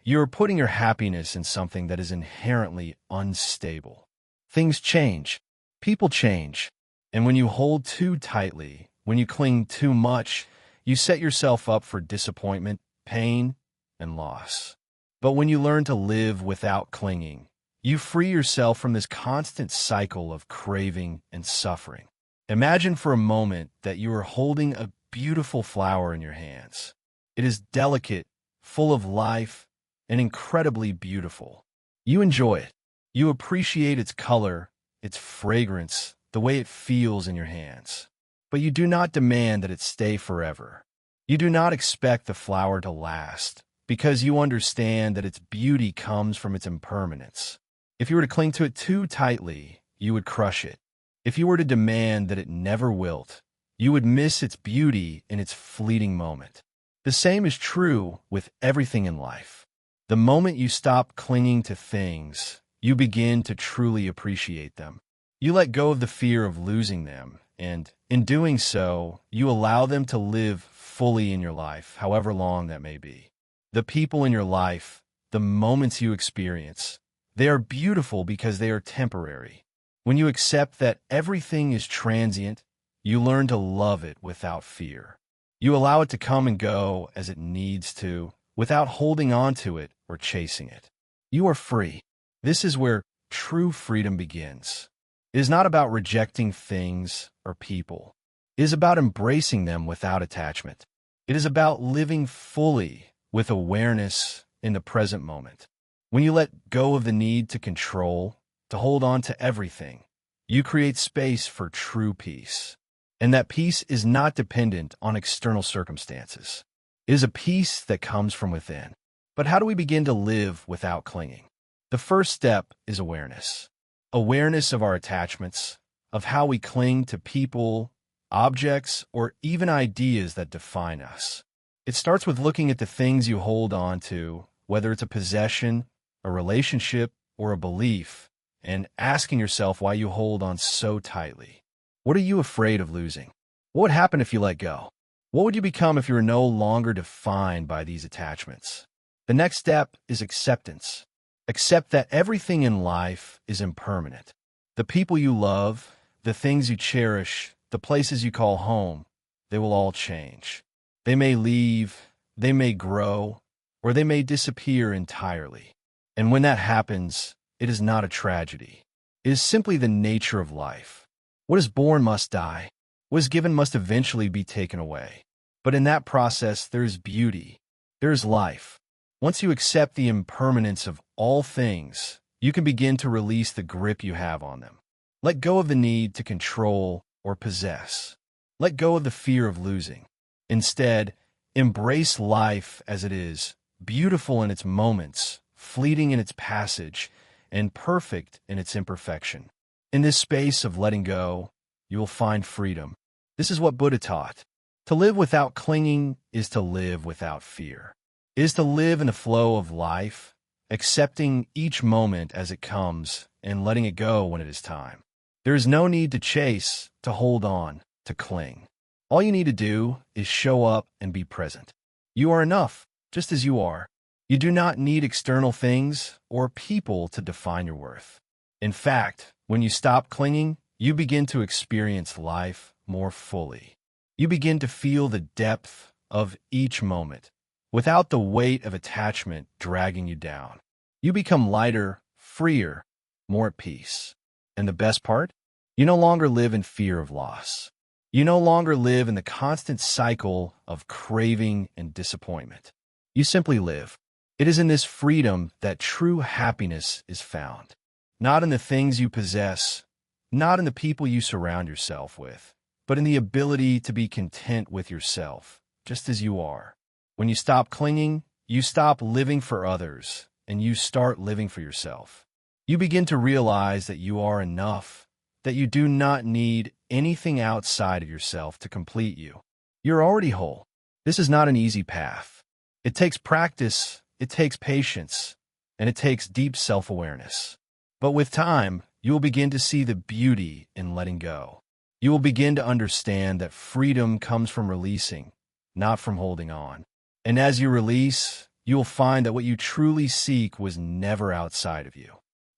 you're putting your happiness in something that is inherently unstable. Things change. People change. And when you hold too tightly, when you cling too much, you set yourself up for disappointment, pain, and loss. But when you learn to live without clinging, you free yourself from this constant cycle of craving and suffering. Imagine for a moment that you are holding a beautiful flower in your hands. It is delicate, full of life, and incredibly beautiful. You enjoy it. You appreciate its color, its fragrance, the way it feels in your hands. But you do not demand that it stay forever. You do not expect the flower to last, because you understand that its beauty comes from its impermanence. If you were to cling to it too tightly, you would crush it. If you were to demand that it never wilt, you would miss its beauty in its fleeting moment. The same is true with everything in life. The moment you stop clinging to things, you begin to truly appreciate them. You let go of the fear of losing them, and in doing so, you allow them to live fully in your life, however long that may be. The people in your life, the moments you experience, they are beautiful because they are temporary. When you accept that everything is transient, you learn to love it without fear. You allow it to come and go as it needs to, without holding on to it or chasing it. You are free. This is where true freedom begins. It is not about rejecting things or people. It is about embracing them without attachment. It is about living fully with awareness in the present moment. When you let go of the need to control, to hold on to everything, you create space for true peace. And that peace is not dependent on external circumstances. It is a peace that comes from within. But how do we begin to live without clinging? The first step is awareness. Awareness of our attachments, of how we cling to people, objects, or even ideas that define us. It starts with looking at the things you hold on to, whether it's a possession, a relationship, or a belief, and asking yourself why you hold on so tightly. What are you afraid of losing? What would happen if you let go? What would you become if you were no longer defined by these attachments? The next step is acceptance. Accept that everything in life is impermanent. The people you love, the things you cherish, the places you call home, they will all change. They may leave, they may grow, or they may disappear entirely. And when that happens, it is not a tragedy. It is simply the nature of life. What is born must die. What is given must eventually be taken away. But in that process, there is beauty. There is life. Once you accept the impermanence of all things, you can begin to release the grip you have on them. Let go of the need to control or possess. Let go of the fear of losing. Instead, embrace life as it is, beautiful in its moments, fleeting in its passage, and perfect in its imperfection. In this space of letting go, you will find freedom. This is what Buddha taught. To live without clinging is to live without fear. It is to live in the flow of life, accepting each moment as it comes and letting it go when it is time. There is no need to chase, to hold on, to cling. All you need to do is show up and be present. You are enough, just as you are. You do not need external things or people to define your worth. In fact, when you stop clinging, you begin to experience life more fully. You begin to feel the depth of each moment, without the weight of attachment dragging you down. You become lighter, freer, more at peace. And the best part? You no longer live in fear of loss. You no longer live in the constant cycle of craving and disappointment. You simply live. It is in this freedom that true happiness is found. Not in the things you possess, not in the people you surround yourself with, but in the ability to be content with yourself, just as you are. When you stop clinging, you stop living for others, and you start living for yourself. You begin to realize that you are enough, that you do not need anything outside of yourself to complete you. You're already whole. This is not an easy path. It takes practice, it takes patience, and it takes deep self-awareness. But with time, you will begin to see the beauty in letting go. You will begin to understand that freedom comes from releasing, not from holding on. And as you release, you will find that what you truly seek was never outside of you.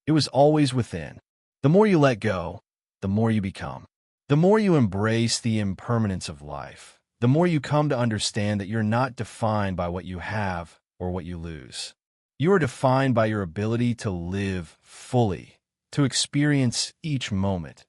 It was always within. The more you let go, the more you become. The more you embrace the impermanence of life, the more you come to understand that you're not defined by what you have or what you lose. You are defined by your ability to live fully, to experience each moment,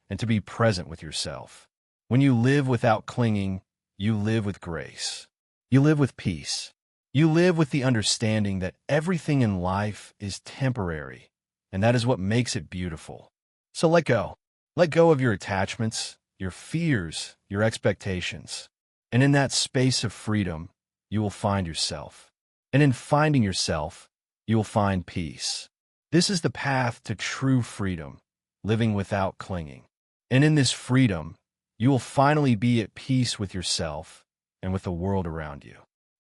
and to be present with yourself. When you live without clinging, you live with grace. You live with peace. You live with the understanding that everything in life is temporary, and that is what makes it beautiful. So let go. Let go of your attachments, your fears, your expectations. And in that space of freedom, you will find yourself. And in finding yourself, you will find peace. This is the path to true freedom, living without clinging. And in this freedom, you will finally be at peace with yourself and with the world around you.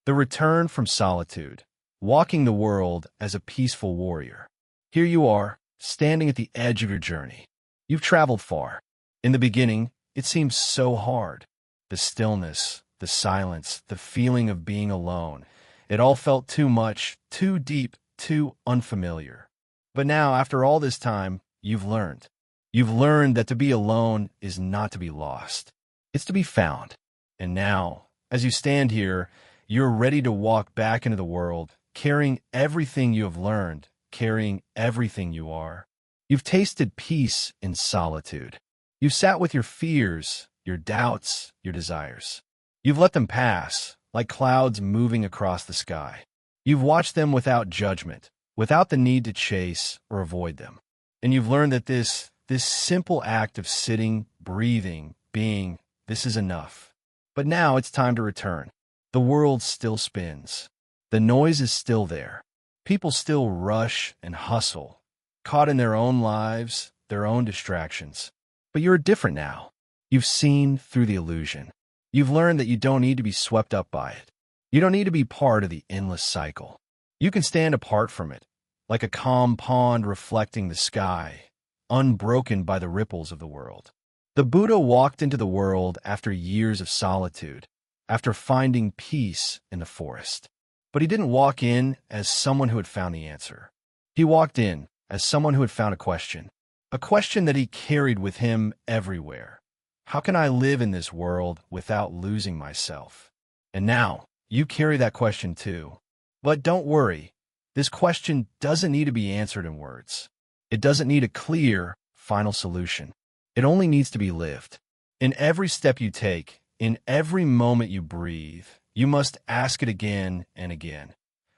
The return from solitude, walking the world as a peaceful warrior. Here you are, standing at the edge of your journey. You've traveled far. In the beginning, it seemed so hard. The stillness, the silence, the feeling of being alone. It all felt too much, too deep, too unfamiliar. But now, after all this time, you've learned. You've learned that to be alone is not to be lost. It's to be found. And now, as you stand here, You're ready to walk back into the world, carrying everything you have learned, carrying everything you are. You've tasted peace in solitude. You've sat with your fears, your doubts, your desires. You've let them pass, like clouds moving across the sky. You've watched them without judgment, without the need to chase or avoid them. And you've learned that this simple act of sitting, breathing, being, this is enough. But now it's time to return. The world still spins. The noise is still there. People still rush and hustle, caught in their own lives, their own distractions. But you're different now. You've seen through the illusion. You've learned that you don't need to be swept up by it. You don't need to be part of the endless cycle. You can stand apart from it, like a calm pond reflecting the sky, unbroken by the ripples of the world. The Buddha walked into the world after years of solitude, after finding peace in the forest. But he didn't walk in as someone who had found the answer. He walked in as someone who had found a question that he carried with him everywhere. How can I live in this world without losing myself? And now, you carry that question too. But don't worry, this question doesn't need to be answered in words. It doesn't need a clear, final solution. It only needs to be lived. In every step you take, in every moment you breathe, you must ask it again and again.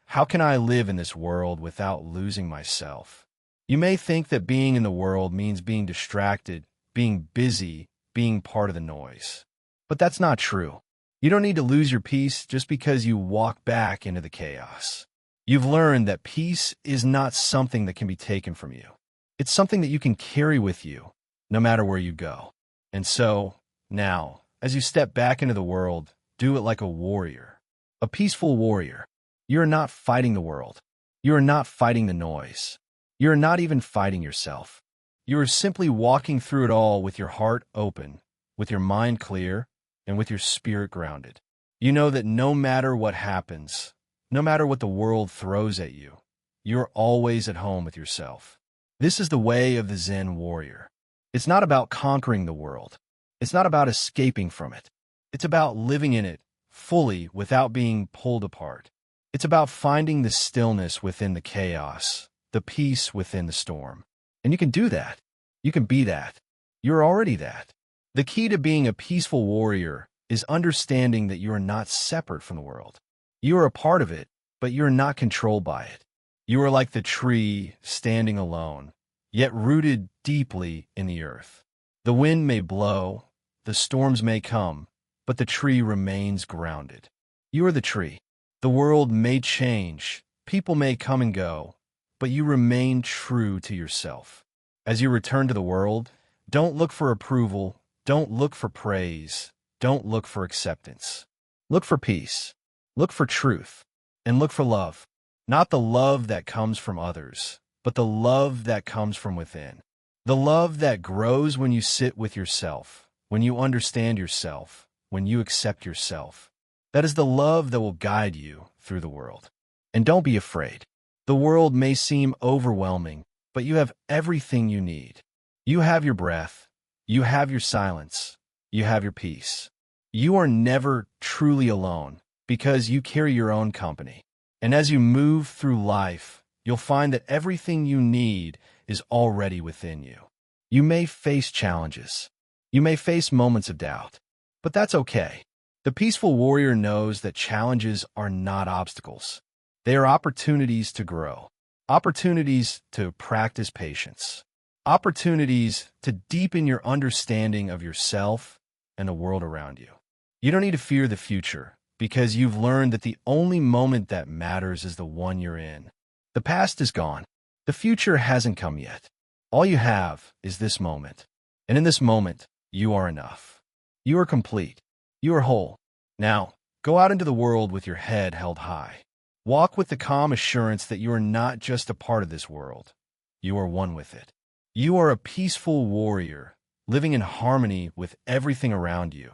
How can I live in this world without losing myself? You may think that being in the world means being distracted, being busy, being part of the noise. But that's not true. You don't need to lose your peace just because you walk back into the chaos. You've learned that peace is not something that can be taken from you. It's something that you can carry with you, no matter where you go. And so, now, as you step back into the world, do it like a warrior, a peaceful warrior. You are not fighting the world. You are not fighting the noise. You are not even fighting yourself. You are simply walking through it all with your heart open, with your mind clear, and with your spirit grounded. You know that no matter what happens, no matter what the world throws at you, you're always at home with yourself. This is the way of the Zen warrior. It's not about conquering the world. It's not about escaping from it. It's about living in it fully without being pulled apart. It's about finding the stillness within the chaos, the peace within the storm. And you can do that. You can be that. You're already that. The key to being a peaceful warrior is understanding that you are not separate from the world. You are a part of it, but you are not controlled by it. You are like the tree standing alone, yet rooted deeply in the earth. The wind may blow, the storms may come, but the tree remains grounded. You are the tree. The world may change, people may come and go, but you remain true to yourself. As you return to the world, don't look for approval, don't look for praise, don't look for acceptance. Look for peace, look for truth, and look for love. Not the love that comes from others, but the love that comes from within. The love that grows when you sit with yourself, when you understand yourself, when you accept yourself. That is the love that will guide you through the world. And don't be afraid. The world may seem overwhelming, but you have everything you need. You have your breath. You have your silence. You have your peace. You are never truly alone because you carry your own company. And as you move through life, you'll find that everything you need is already within you. You may face challenges. You may face moments of doubt, but that's okay. The peaceful warrior knows that challenges are not obstacles. They are opportunities to grow, opportunities to practice patience, opportunities to deepen your understanding of yourself and the world around you. You don't need to fear the future because you've learned that the only moment that matters is the one you're in. The past is gone. The future hasn't come yet. All you have is this moment. And in this moment, you are enough. You are complete. You are whole. Now, go out into the world with your head held high. Walk with the calm assurance that you are not just a part of this world. You are one with it. You are a peaceful warrior, living in harmony with everything around you,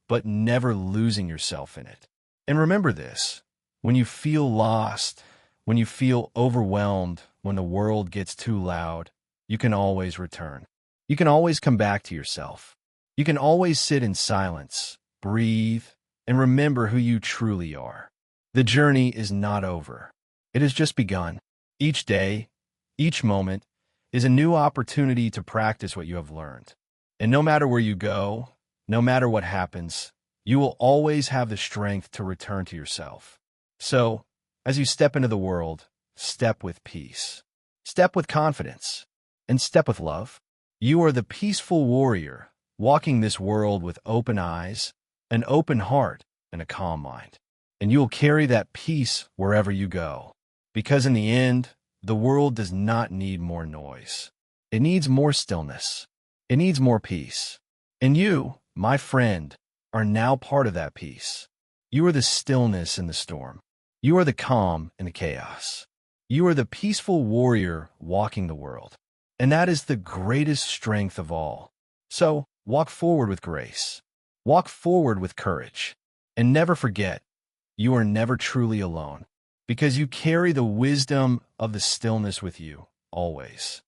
but never losing yourself in it. And remember this, when you feel lost, when you feel overwhelmed, when the world gets too loud, you can always return. You can always come back to yourself. You can always sit in silence, breathe, and remember who you truly are. The journey is not over. It has just begun. Each day, each moment, is a new opportunity to practice what you have learned. And no matter where you go, no matter what happens, you will always have the strength to return to yourself. So, as you step into the world, step with peace. Step with confidence. And step with love. You are the peaceful warrior, walking this world with open eyes, an open heart, and a calm mind. And you will carry that peace wherever you go. Because in the end, the world does not need more noise. It needs more stillness. It needs more peace. And you, my friend, are now part of that peace. You are the stillness in the storm. You are the calm in the chaos. You are the peaceful warrior walking the world. And that is the greatest strength of all. So, walk forward with grace. Walk forward with courage. And never forget, you are never truly alone, because you carry the wisdom of the stillness with you, always.